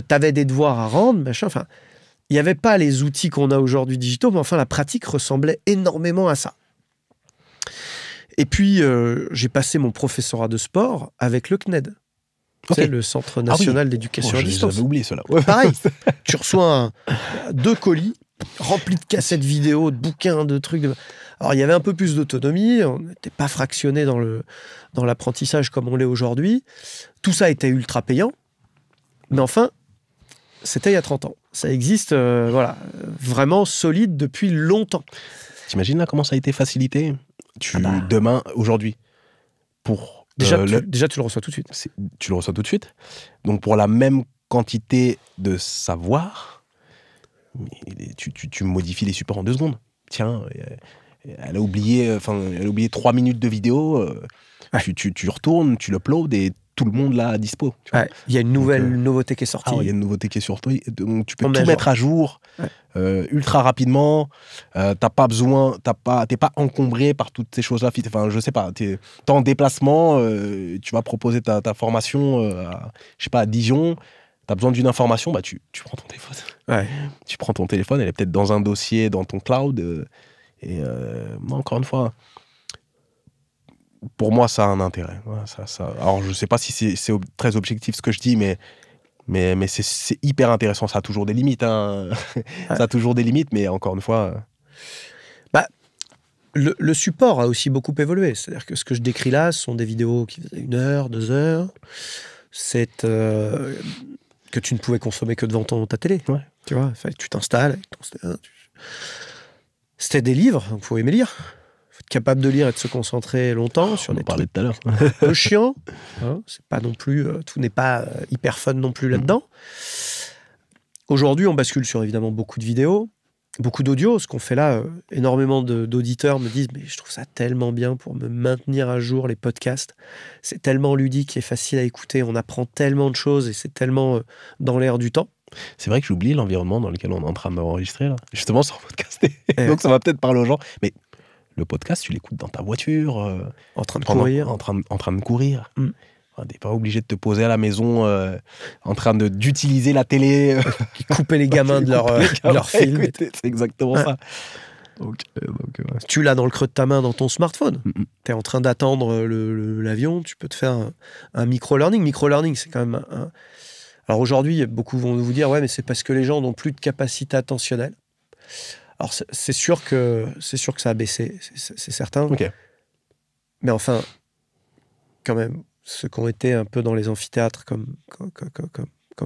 T'avais des devoirs à rendre, machin. Enfin, il n'y avait pas les outils qu'on a aujourd'hui digitaux, mais enfin, la pratique ressemblait énormément à ça. Et puis, j'ai passé mon professorat de sport avec le CNED. Okay. C'est le Centre National d'Éducation à Distance. J'avais oublié cela. Pareil, tu reçois 2 colis remplis de cassettes vidéo, de bouquins, de trucs. Alors, il y avait un peu plus d'autonomie, on n'était pas fractionné dans l'apprentissage comme on l'est aujourd'hui. Tout ça était ultra payant, mais enfin, c'était il y a 30 ans. Ça existe, vraiment solide depuis longtemps. T'imagines là comment ça a été facilité ? Demain, aujourd'hui, pour... Déjà, tu le reçois tout de suite. Tu le reçois tout de suite. Donc, pour la même quantité de savoir, tu modifies les supports en 2 secondes. Tiens, elle a oublié 3 minutes de vidéo. Tu retournes, tu l'uploades et tout le monde l'a à dispo. Tu vois. Ouais, il y a une nouveauté qui est sortie. Il y a une nouveauté qui est sur toi. Donc, tu peux On tout mettre à jour ultra rapidement. T'as pas besoin, t'es pas encombré par toutes ces choses-là. Enfin, je sais pas, t'es en déplacement, tu vas proposer ta formation à Dijon. T'as besoin d'une information, bah tu prends ton téléphone. Ouais. Tu prends ton téléphone, elle est peut-être dans un dossier, dans ton cloud. Encore une fois, pour moi, ça a un intérêt. Alors, je sais pas si c'est très objectif ce que je dis, mais c'est hyper intéressant. Ça a toujours des limites. Hein. Ça a toujours des limites, mais encore une fois... Le support a aussi beaucoup évolué. C'est-à-dire que ce que je décris là, ce sont des vidéos qui faisaient 1 heure, 2 heures. C'est que tu ne pouvais consommer que devant ta télé. Ouais. Tu vois, tu t'installes avec ton... C'était des livres, donc il faut aimer lire. Il faut être capable de lire et de se concentrer longtemps sur des trucs tout à l'heure. un peu chiant. Hein, c'est pas non plus, tout n'est pas hyper fun non plus là-dedans. Aujourd'hui, on bascule sur évidemment beaucoup de vidéos, beaucoup d'audio. Ce qu'on fait là, énormément d'auditeurs me disent « Mais je trouve ça tellement bien pour me maintenir à jour, les podcasts. C'est tellement ludique et facile à écouter. On apprend tellement de choses et c'est tellement dans l'air du temps. » C'est vrai que j'oublie l'environnement dans lequel on est en train d'enregistrer, là. Justement, sans podcaster. Donc, ça va peut-être parler aux gens. Mais le podcast, tu l'écoutes dans ta voiture. En train de courir. En train de courir. T'es pas obligé de te poser à la maison en train d'utiliser la télé. Qui couper les gamins de leur film. C'est exactement ça. Donc, tu l'as dans le creux de ta main dans ton smartphone. Tu es en train d'attendre l'avion. Tu peux te faire un micro-learning. Micro-learning, c'est quand même Alors aujourd'hui, beaucoup vont vous dire « Ouais, mais c'est parce que les gens n'ont plus de capacité attentionnelle. » Alors c'est sûr que ça a baissé, c'est certain. Okay. Mais enfin, quand même, ceux qui ont été un peu dans les amphithéâtres comme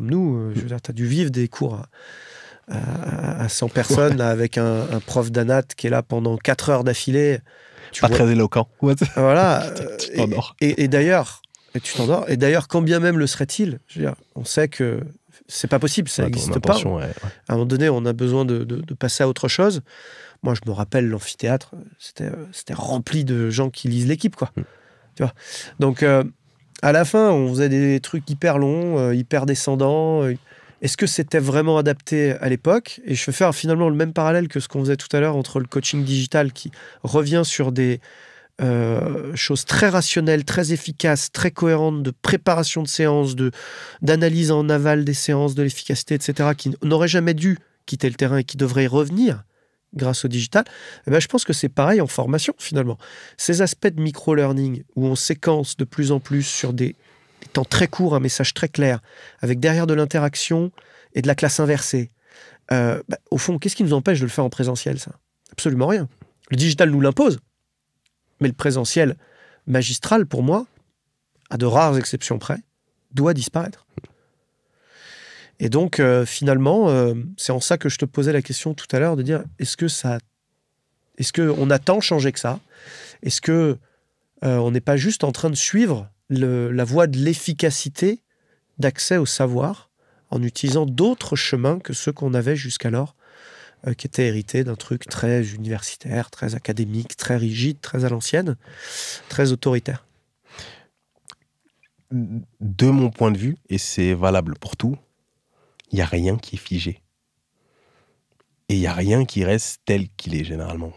nous, je veux dire, tu as dû vivre des cours à 100 personnes là, avec un prof d'anat qui est là pendant 4 heures d'affilée. Très éloquent. Voilà. Tu t'endors. Et d'ailleurs, tu t'endors. Et d'ailleurs, quand bien même le serait-il, je veux dire, on sait que c'est pas possible, ça n'existe pas. Ouais. À un moment donné, on a besoin de passer à autre chose. Moi, je me rappelle l'amphithéâtre, c'était rempli de gens qui lisent l'équipe, quoi. Tu vois. Donc, à la fin, on faisait des trucs hyper longs, hyper descendants. Est-ce que c'était vraiment adapté à l'époque? Et je vais faire finalement le même parallèle que ce qu'on faisait tout à l'heure entre le coaching digital qui revient sur des choses très rationnelles, très efficaces, très cohérentes de préparation de séances, d'analyse en aval des séances, de l'efficacité, etc., qui n'auraient jamais dû quitter le terrain et qui devraient y revenir grâce au digital. Eh ben, je pense que c'est pareil en formation finalement. Ces aspects de micro-learning où on séquence de plus en plus sur des temps très courts, un message très clair, avec derrière de l'interaction et de la classe inversée. Au fond, qu'est-ce qui nous empêche de le faire en présentiel, ça? Absolument rien. Le digital nous l'impose. Mais le présentiel magistral, pour moi, à de rares exceptions près, doit disparaître. Et donc, finalement, c'est en ça que je te posais la question tout à l'heure, de dire, est-ce qu'on a tant changé que ça? Est-ce qu'on n'est pas juste en train de suivre la voie de l'efficacité d'accès au savoir en utilisant d'autres chemins que ceux qu'on avait jusqu'alors, qui étaient hérités d'un truc très universitaire, très académique, très rigide, très à l'ancienne, très autoritaire? De mon point de vue, et c'est valable pour tout, il n'y a rien qui est figé. Et il n'y a rien qui reste tel qu'il est, généralement.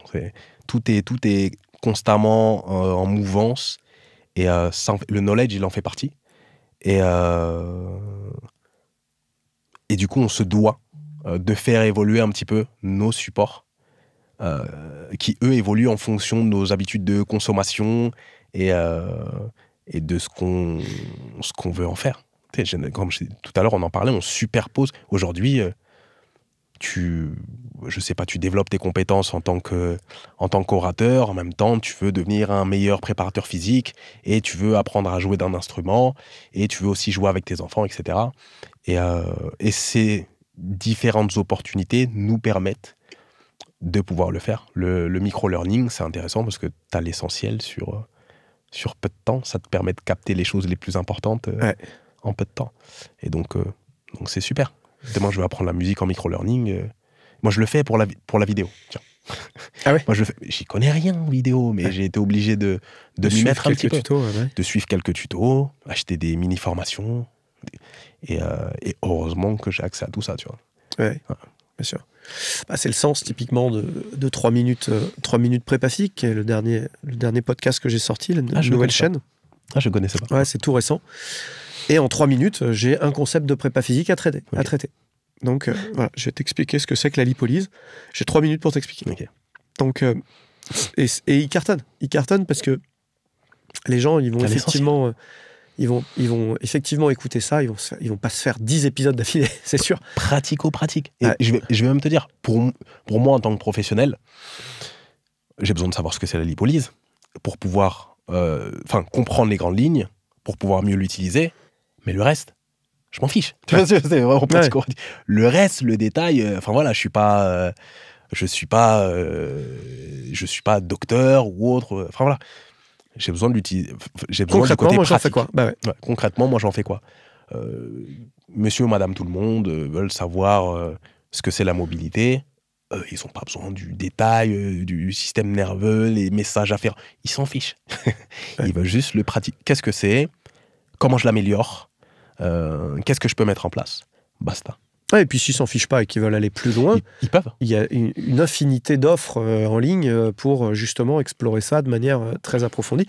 Tout est constamment en mouvance. Et le knowledge, il en fait partie. Et du coup, on se doit de faire évoluer un petit peu nos supports qui, eux, évoluent en fonction de nos habitudes de consommation et de ce qu'on veut en faire. Comme tout à l'heure, on en parlait, on superpose. Aujourd'hui, je sais pas, tu développes tes compétences en tant qu'orateur, en même temps, tu veux devenir un meilleur préparateur physique, et tu veux apprendre à jouer d'un instrument, et tu veux aussi jouer avec tes enfants, etc. Et ces différentes opportunités nous permettent de pouvoir le faire. Le micro-learning, c'est intéressant parce que tu as l'essentiel sur peu de temps. Ça te permet de capter les choses les plus importantes en peu de temps. Et donc c'est super. Demain, je vais apprendre la musique en micro-learning. Moi, je le fais pour la vidéo. Tiens. Ah ouais. Moi, j'y connais rien en vidéo, mais j'ai été obligé de m'y mettre un petit peu. Tutos, de suivre quelques tutos, acheter des mini-formations. Et heureusement que j'ai accès à tout ça, tu vois. Ouais, bien sûr. Bah, c'est le sens typiquement de 3 minutes, 3 minutes prépa physique, qui est le dernier podcast que j'ai sorti, la nouvelle chaîne. Ah, je connaissais pas. Ouais, c'est tout récent. Et en 3 minutes, j'ai un concept de prépa physique à traiter. Donc, voilà, je vais t'expliquer ce que c'est que la lipolyse. J'ai 3 minutes pour t'expliquer. Okay. Donc, et il cartonne. Il cartonne parce que les gens, ils vont effectivement... Ils vont effectivement écouter ça, ils vont pas se faire 10 épisodes d'affilée, c'est sûr. Pratico-pratique. Et je vais même te dire, pour moi en tant que professionnel, j'ai besoin de savoir ce que c'est la lipolyse pour pouvoir comprendre les grandes lignes, pour pouvoir mieux l'utiliser, mais le reste, je m'en fiche. Tu vois, c'est vraiment pratico-pratique. Le reste, le détail, je suis pas docteur ou autre, voilà. J'ai besoin de l'utiliser. Concrètement, moi, j'en fais quoi ? Concrètement, moi, j'en fais quoi ? Monsieur ou madame tout le monde veulent savoir ce que c'est la mobilité. Ils n'ont pas besoin du détail, du système nerveux, les messages à faire. Ils s'en fichent. Ils veulent juste le pratiquer. Qu'est-ce que c'est ? Comment je l'améliore ? Qu'est-ce que je peux mettre en place ? Basta. Et puis s'ils s'en fichent pas et qu'ils veulent aller plus loin, ils peuvent. Il y a une infinité d'offres en ligne pour justement explorer ça de manière très approfondie.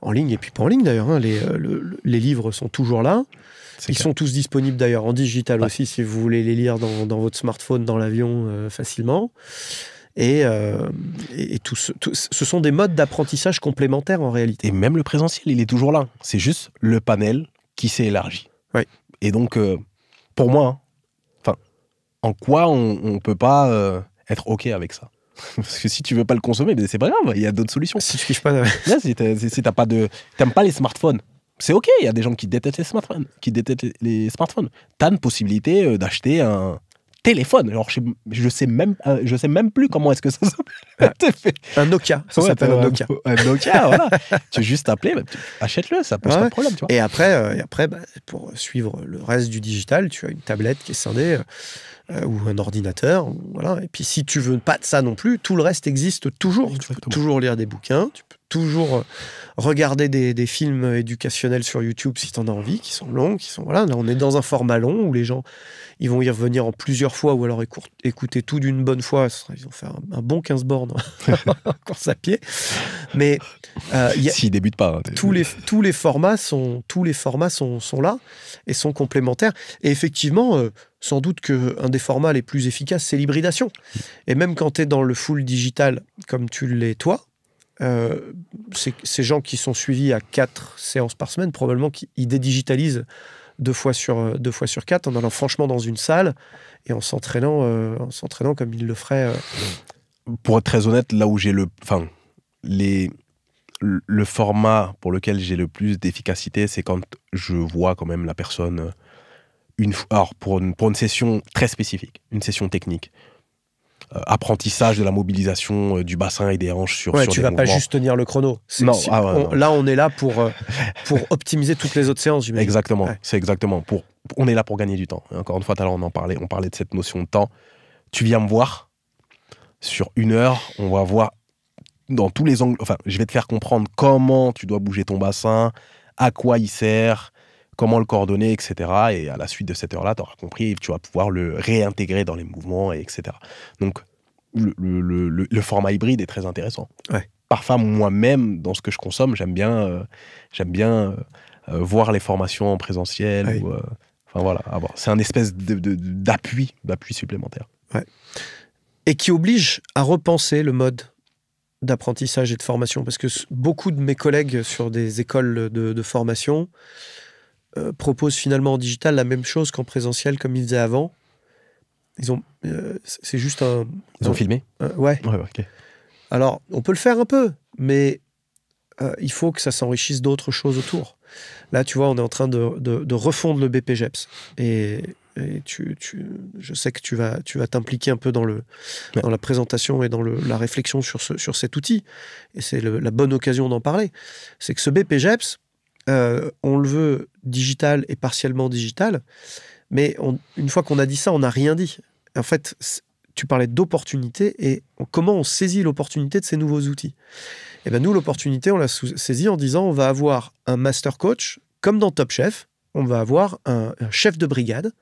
En ligne et puis pas en ligne d'ailleurs. Hein. Les livres sont toujours là. Ils sont tous disponibles d'ailleurs en digital aussi si vous voulez les lire dans votre smartphone, dans l'avion facilement. Et ce sont des modes d'apprentissage complémentaires en réalité. Et même le présentiel, il est toujours là. C'est juste le panel qui s'est élargi. Oui. Et donc, pour moi, en quoi on peut pas être OK avec ça ? Parce que si tu veux pas le consommer, c'est pas grave, il y a d'autres solutions. Si tu kiffes pas... si t'aimes pas les smartphones, c'est OK, il y a des gens qui détestent les smartphones. T'as une possibilité d'acheter un téléphone. Alors, je sais même plus comment est-ce que ça s'appelle. Un Nokia, ça s'appelle un Nokia. Un Nokia, voilà. Tu veux juste appeler, achète-le, ça pose pas de problème. Tu vois. Et après pour suivre le reste du digital, tu as une tablette qui est scindée ou un ordinateur. Voilà. Et puis, si tu veux pas de ça non plus, tout le reste existe toujours. Exactement. Tu peux toujours lire des bouquins, tu peux toujours regarder des films éducationnels sur YouTube si tu en as envie, qui sont longs, Là, on est dans un format long où les gens ils vont y revenir en plusieurs fois ou alors écouter tout d'une bonne fois. Ils vont faire un bon 15 bornes en course à pied. Mais s'ils débutent pas. Tous les formats sont là et sont complémentaires. Et effectivement, sans doute qu'un des formats les plus efficaces, c'est l'hybridation. Et même quand tu es dans le full digital, comme tu l'es toi, ces gens qui sont suivis à 4 séances par semaine, probablement qu'ils dédigitalisent 2 fois sur 4 en allant franchement dans une salle et en s'entraînant comme ils le feraient. Pour être très honnête, là où j'ai le format pour lequel j'ai le plus d'efficacité, c'est quand je vois quand même la personne alors pour une session très spécifique, une session technique. Apprentissage de la mobilisation du bassin et des hanches sur des mouvements. Tu vas pas juste tenir le chrono. Non, là, on est là pour optimiser toutes les autres séances, j'imagine. Exactement, c'est exactement. On est là pour gagner du temps. Et encore une fois, tout à l'heure, on parlait de cette notion de temps. Tu viens me voir, sur 1 heure, on va voir dans tous les angles, je vais te faire comprendre comment tu dois bouger ton bassin, à quoi il sert, comment le coordonner, etc. Et à la suite de cette heure-là, tu auras compris, tu vas pouvoir le réintégrer dans les mouvements, etc. Donc, le format hybride est très intéressant. Ouais. Parfois, moi-même, dans ce que je consomme, j'aime bien voir les formations en présentiel. Ouais. Voilà, c'est un espèce d'appui supplémentaire. Ouais. Et qui oblige à repenser le mode d'apprentissage et de formation. Parce que beaucoup de mes collègues sur des écoles de formation proposent finalement en digital la même chose qu'en présentiel, comme ils faisaient avant. C'est juste Ils ont filmé ? Ouais. Ok. Alors, on peut le faire un peu, mais il faut que ça s'enrichisse d'autres choses autour. Là, tu vois, on est en train de refondre le BPGEPS. Et je sais que tu vas t'impliquer un peu dans la présentation et dans la réflexion sur cet outil. Et c'est la bonne occasion d'en parler. C'est que ce BPGEPS, on le veut digital et partiellement digital, mais une fois qu'on a dit ça, on n'a rien dit. En fait, tu parlais d'opportunité et comment on saisit l'opportunité de ces nouveaux outils. Et ben nous, l'opportunité, on l'a saisie en disant on va avoir un master coach, comme dans Top Chef, on va avoir un chef de brigade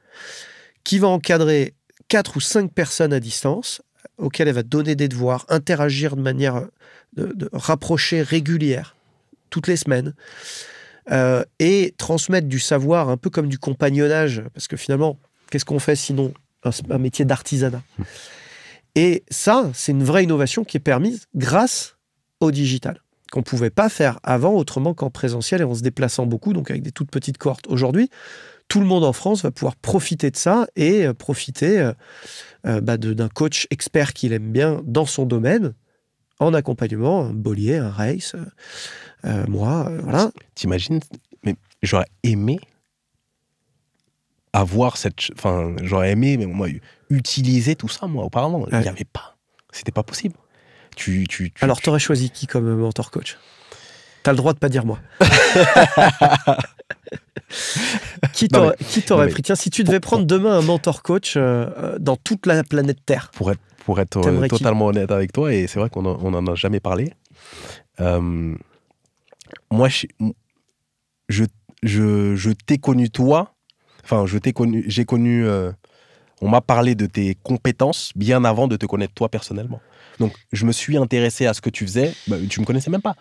qui va encadrer 4 ou 5 personnes à distance, auxquelles elle va donner des devoirs, interagir de manière de rapprochée régulière, toutes les semaines, et transmettre du savoir un peu comme du compagnonnage, parce que finalement, qu'est-ce qu'on fait sinon un métier d'artisanat? Et ça, c'est une vraie innovation qui est permise grâce au digital, qu'on ne pouvait pas faire avant autrement qu'en présentiel et en se déplaçant beaucoup, donc avec des toutes petites cohortes. Aujourd'hui, tout le monde en France va pouvoir profiter de ça et profiter d'un coach expert qu'il aime bien dans son domaine, en accompagnement, un Bollier, un Race, moi, voilà. T'imagines, mais j'aurais aimé avoir j'aurais aimé moi, utiliser tout ça, moi, auparavant. Il n'y avait pas. C'était pas possible. Alors, t'aurais choisi qui comme mentor coach? T'as le droit de pas dire moi. Qui t'aurait pris? Tiens, si tu devais prendre demain un mentor coach dans toute la planète Terre. Pour être totalement honnête avec toi, et c'est vrai qu'on n'en a jamais parlé, moi, je t'ai connu toi, j'ai connu, on m'a parlé de tes compétences bien avant de te connaître toi personnellement. Donc, je me suis intéressé à ce que tu faisais. Tu me connaissais même pas.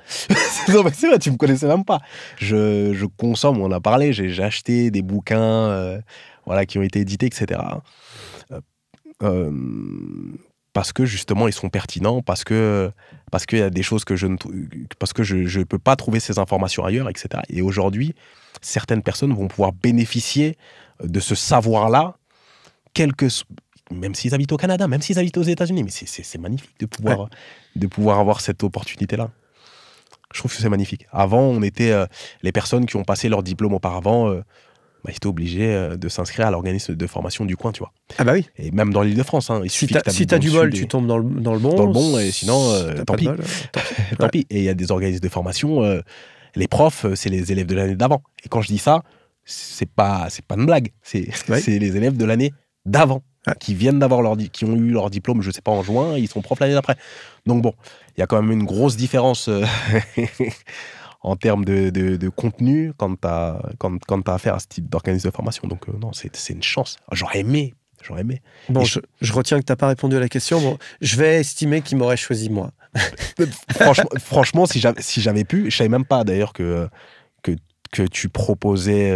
Non, mais c'est vrai, tu me connaissais même pas. Je consomme, on en a parlé, j'ai acheté des bouquins qui ont été édités, etc. Parce que justement, ils sont pertinents, parce qu'il y a des choses parce que je peux pas trouver ces informations ailleurs, etc. Et aujourd'hui, certaines personnes vont pouvoir bénéficier de ce savoir-là, même s'ils habitent au Canada, même s'ils habitent aux États-Unis. Mais c'est magnifique de pouvoir avoir cette opportunité-là. Je trouve que c'est magnifique. Avant, on était les personnes qui ont passé leur diplôme auparavant, ils étaient obligés de s'inscrire à l'organisme de formation du coin, tu vois. Ah bah oui. Et même dans l'Île-de-France. Hein, si t'as du bol, tu tombes dans le bon. Dans le bon, et sinon, tant pis. Tant pis. Et il y a des organismes de formation, les profs, c'est les élèves de l'année d'avant. Et quand je dis ça, c'est pas une blague. C'est les élèves de l'année d'avant. Qui viennent qui ont eu leur diplôme, je sais pas, en juin, ils sont profs l'année d'après. Donc bon, il y a quand même une grosse différence en termes de contenu quand t'as affaire à ce type d'organisme de formation. Donc non, c'est une chance. J'aurais aimé. Bon, je retiens que t'as pas répondu à la question. Bon, je vais estimer qu'il m'aurait choisi moi. franchement, si j'avais pu, je savais même pas d'ailleurs que tu proposais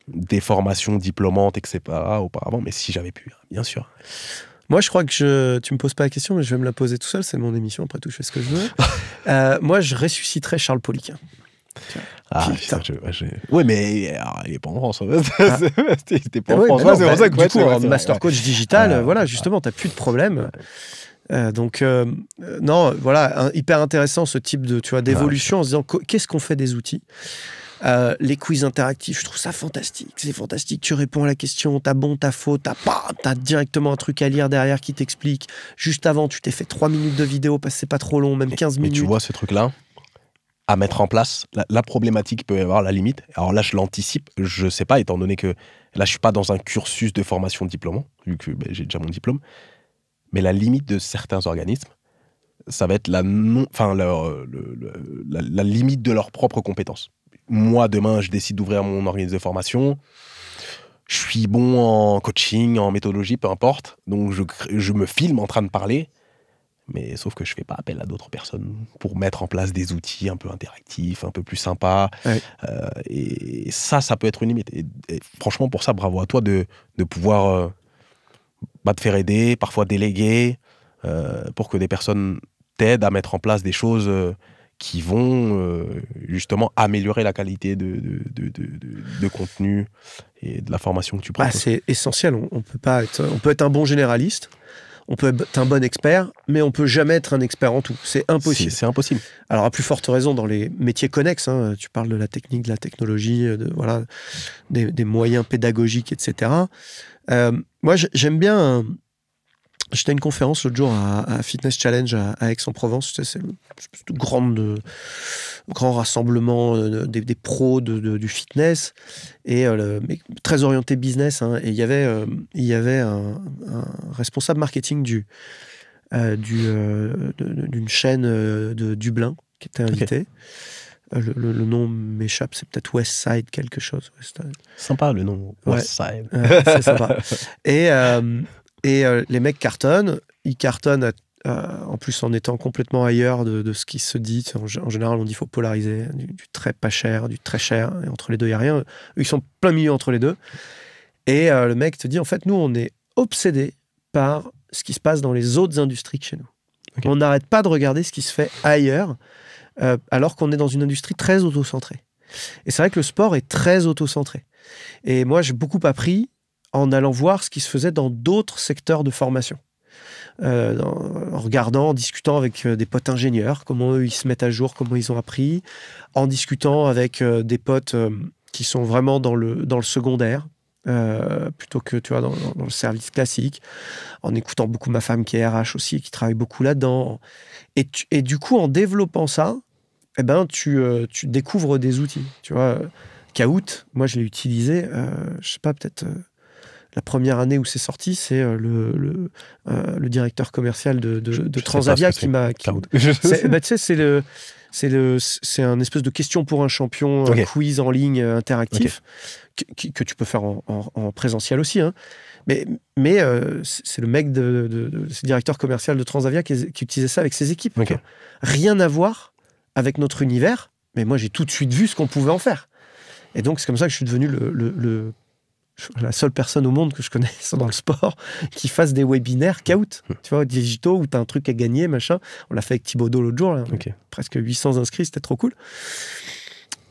des formations diplômantes, etc. auparavant, mais si j'avais pu, bien sûr. Moi, je crois que tu me poses pas la question, mais je vais me la poser tout seul. C'est mon émission, après tout, je fais ce que je veux. Moi, je ressusciterais Charles Poliquin. Putain. Oui, mais alors, il n'est pas en France. C'était pas en France. C'est pour ça que du coup, un master coach digital, voilà, justement, tu n'as plus de problème. Non, voilà, hyper intéressant ce type d'évolution en se disant qu'est-ce qu'on fait des outils. Les quiz interactifs, je trouve ça fantastique. C'est fantastique. Tu réponds à la question, t'as bon, t'as faux, t'as directement un truc à lire derrière qui t'explique. Juste avant, tu t'es fait 3 minutes de vidéo parce que c'est pas trop long, même 15 minutes. Mais tu vois ce truc-là à mettre en place, la problématique peut y avoir la limite. Alors là, je l'anticipe, je sais pas, étant donné que là, je suis pas dans un cursus de formation diplômant, vu que j'ai déjà mon diplôme. Mais la limite de certains organismes, ça va être la limite de leurs propres compétences. Moi, demain, je décide d'ouvrir mon organisme de formation. Je suis bon en coaching, en méthodologie, peu importe. Donc, je me filme en train de parler. Mais sauf que je ne fais pas appel à d'autres personnes pour mettre en place des outils un peu interactifs, un peu plus sympas. Ouais. Et ça peut être une limite. Et franchement, pour ça, bravo à toi de pouvoir te faire aider, parfois déléguer, pour que des personnes t'aident à mettre en place des choses qui vont justement améliorer la qualité de contenu et de la formation que tu proposes. C'est essentiel. On peut être un bon généraliste, on peut être un bon expert, mais on peut jamais être un expert en tout. C'est impossible. C'est impossible. Alors, à plus forte raison dans les métiers connexes, hein, tu parles de la technique, de la technologie, des moyens pédagogiques, etc. Moi, j'aime bien J'étais à une conférence l'autre jour à Fitness Challenge à Aix-en-Provence. C'est le grand rassemblement des pros du fitness et mais très orienté business. Hein. Et il y avait un responsable marketing d'une chaîne de Dublin qui était invité. Okay. Le nom m'échappe, c'est peut-être Westside quelque chose. Sympa le nom, Westside. C'est sympa. Et les mecs cartonnent. Ils cartonnent en plus en étant complètement ailleurs de ce qui se dit. En général, on dit qu'il faut polariser du très pas cher, du très cher. Et entre les deux, il n'y a rien. Eux, ils sont plein milieu entre les deux. Et le mec te dit, en fait, nous, on est obsédés par ce qui se passe dans les autres industries que chez nous. Okay. On n'arrête pas de regarder ce qui se fait ailleurs, alors qu'on est dans une industrie très auto-centrée. Et c'est vrai que le sport est très auto-centré. Et moi, j'ai beaucoup appris en allant voir ce qui se faisait dans d'autres secteurs de formation. En regardant, en discutant avec des potes ingénieurs, comment eux, ils se mettent à jour, comment ils ont appris, en discutant avec des potes qui sont vraiment dans le secondaire, plutôt que tu vois, dans le service classique, en écoutant beaucoup ma femme qui est RH aussi, qui travaille beaucoup là-dedans. Et du coup, en développant ça, eh ben, tu découvres des outils. Tu vois, Kahoot, moi, je l'ai utilisé, je sais pas, peut-être... La première année où c'est sorti, c'est le directeur commercial de Transavia qui m'a... Tu sais, c'est un espèce de question pour un champion, okay. Un quiz en ligne interactif, okay. que tu peux faire en présentiel aussi. Hein. Mais c'est le mec ce directeur commercial de Transavia qui utilisait ça avec ses équipes. Okay. Rien à voir avec notre univers, mais moi, j'ai tout de suite vu ce qu'on pouvait en faire. Et donc, c'est comme ça que je suis devenu la seule personne au monde que je connais dans le sport qui fasse des webinaires Kahoot, tu vois, digitaux, où tu as un truc à gagner, machin. On l'a fait avec Thibaudot l'autre jour, là. Okay. Presque 800 inscrits, c'était trop cool.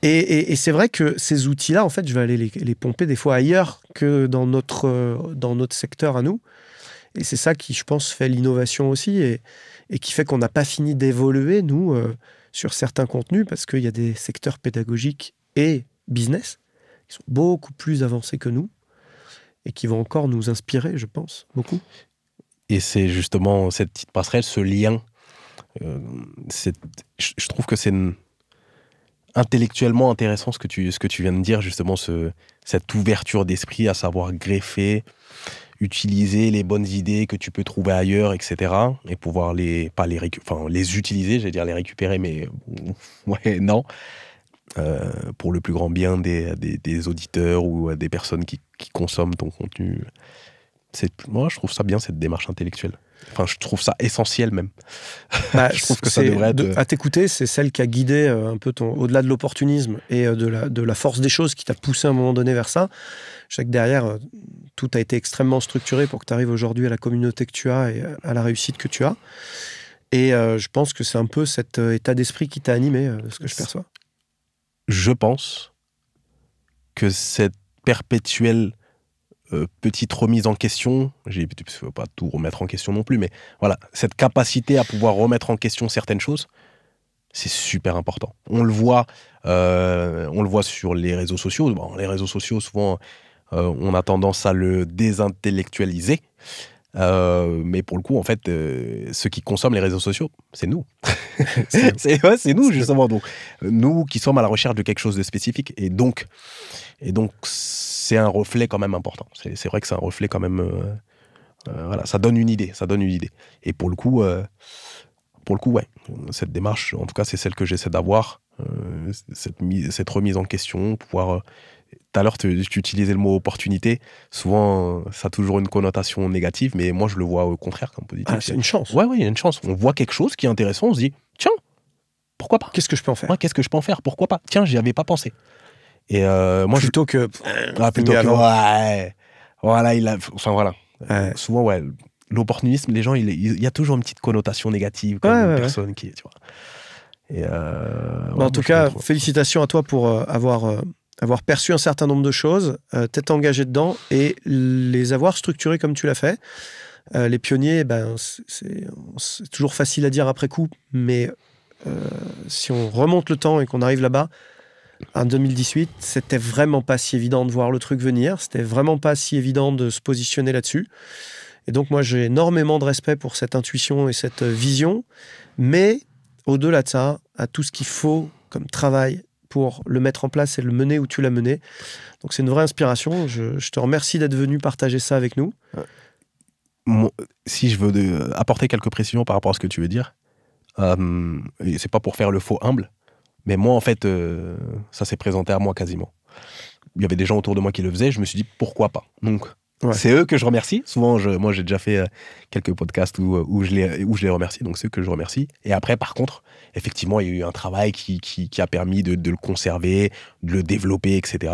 Et c'est vrai que ces outils-là, en fait, je vais aller les pomper des fois ailleurs que dans notre secteur à nous. Et c'est ça qui, je pense, fait l'innovation aussi et qui fait qu'on n'a pas fini d'évoluer, nous, sur certains contenus, parce qu'il y a des secteurs pédagogiques et business qui sont beaucoup plus avancés que nous et qui vont encore nous inspirer, je pense, beaucoup. Et c'est justement cette petite passerelle, ce lien. Je trouve que c'est intellectuellement intéressant ce que tu viens de dire, justement, cette ouverture d'esprit à savoir greffer, utiliser les bonnes idées que tu peux trouver ailleurs, etc. Et pouvoir les utiliser, j'allais dire les récupérer, mais ouais, non. Pour le plus grand bien des auditeurs ou des personnes qui consomment ton contenu. Moi, je trouve ça bien, cette démarche intellectuelle. Enfin, je trouve ça essentiel même. Je trouve que ça devrait être... À t'écouter, c'est celle qui a guidé un peu au-delà de l'opportunisme et de la force des choses qui t'a poussé à un moment donné vers ça. Je sais que derrière, tout a été extrêmement structuré pour que tu arrives aujourd'hui à la communauté que tu as et à la réussite que tu as. Et je pense que c'est un peu cet état d'esprit qui t'a animé, de ce que je perçois. Je pense que cette perpétuelle petite remise en question, je ne veux pas tout remettre en question non plus, mais voilà, cette capacité à pouvoir remettre en question certaines choses, c'est super important. On le voit sur les réseaux sociaux. Bon, les réseaux sociaux, souvent, on a tendance à le désintellectualiser. Mais pour le coup, en fait, ceux qui consomment les réseaux sociaux, c'est nous. c'est nous, justement. Donc, nous qui sommes à la recherche de quelque chose de spécifique. Et donc c'est un reflet quand même important. C'est vrai que c'est un reflet quand même... voilà, ça donne une idée. Et pour le coup, ouais, cette démarche, en tout cas, c'est celle que j'essaie d'avoir. Cette remise en question, pouvoir... Tout à l'heure, tu utilisais le mot opportunité. Souvent, ça a toujours une connotation négative, mais moi, je le vois au contraire comme positif. Ah, c'est une chance. Ouais, il y a une chance. On voit quelque chose qui est intéressant, on se dit, tiens, pourquoi pas ? Qu'est-ce que je peux en faire ? Ouais, qu'est-ce que je peux en faire ? Pourquoi pas ? Tiens, j'y avais pas pensé. Et moi, plutôt que... ouais. Voilà, enfin voilà. Ouais. Souvent, ouais, l'opportunisme, les gens, il y a toujours une petite connotation négative, comme une personne qui, tu vois. Et en tout cas, félicitations à toi pour avoir perçu un certain nombre de choses, t'être engagé dedans et les avoir structurées comme tu l'as fait. Les pionniers, c'est toujours facile à dire après coup, mais si on remonte le temps et qu'on arrive là-bas, en 2018, c'était vraiment pas si évident de voir le truc venir, c'était vraiment pas si évident de se positionner là-dessus. Et donc, moi, j'ai énormément de respect pour cette intuition et cette vision. Mais au-delà de ça, à tout ce qu'il faut comme travail pour le mettre en place et le mener où tu l'as mené. Donc, c'est une vraie inspiration. Je te remercie d'être venu partager ça avec nous. Si je veux apporter quelques précisions par rapport à ce que tu veux dire, et c'est pas pour faire le faux humble, mais moi, en fait, ça s'est présenté à moi quasiment. Il y avait des gens autour de moi qui le faisaient, je me suis dit, pourquoi pas? Donc, c'est eux que je remercie. Souvent, moi, j'ai déjà fait quelques podcasts où je les remercie, donc c'est eux que je remercie. Et après, par contre, effectivement, il y a eu un travail qui a permis de le conserver, de le développer, etc.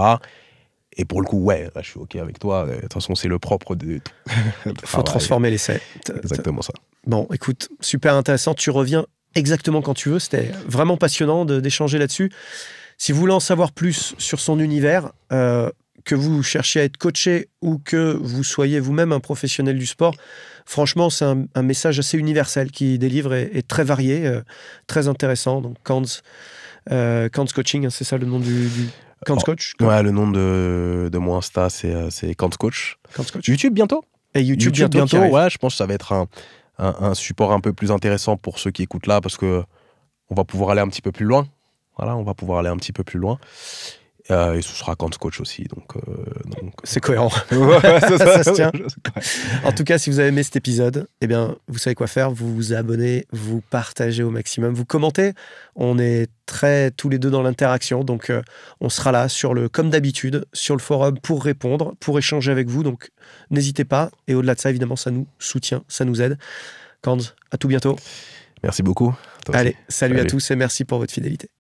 Et pour le coup, ouais, là, je suis OK avec toi. De toute façon, c'est le propre de tout. Il faut transformer l'essai. Exactement ça. Bon, écoute, super intéressant. Tu reviens exactement quand tu veux. C'était vraiment passionnant d'échanger là-dessus. Si vous voulez en savoir plus sur son univers, que vous cherchiez à être coaché ou que vous soyez vous-même un professionnel du sport, franchement, c'est un message assez universel qui délivre et très varié, très intéressant. Donc, Kandz Coaching, c'est ça le nom du Kandz Coach? Ouais, le nom de mon Insta, c'est Kandz Coach. YouTube bientôt? Et YouTube bientôt, ouais, je pense que ça va être un support un peu plus intéressant pour ceux qui écoutent là, parce que on va pouvoir aller un petit peu plus loin. Voilà, on va pouvoir aller un petit peu plus loin. Et ce sera Kandz Coach aussi. Donc c'est cohérent. Ouais, ça se tient. En tout cas, si vous avez aimé cet épisode, eh bien, vous savez quoi faire. Vous vous abonnez, vous partagez au maximum, vous commentez. On est tous les deux dans l'interaction. Donc, on sera là comme d'habitude, sur le forum pour répondre, pour échanger avec vous. Donc, n'hésitez pas. Et au-delà de ça, évidemment, ça nous soutient, ça nous aide. Kandz, à tout bientôt. Merci beaucoup. Allez, salut à tous et merci pour votre fidélité.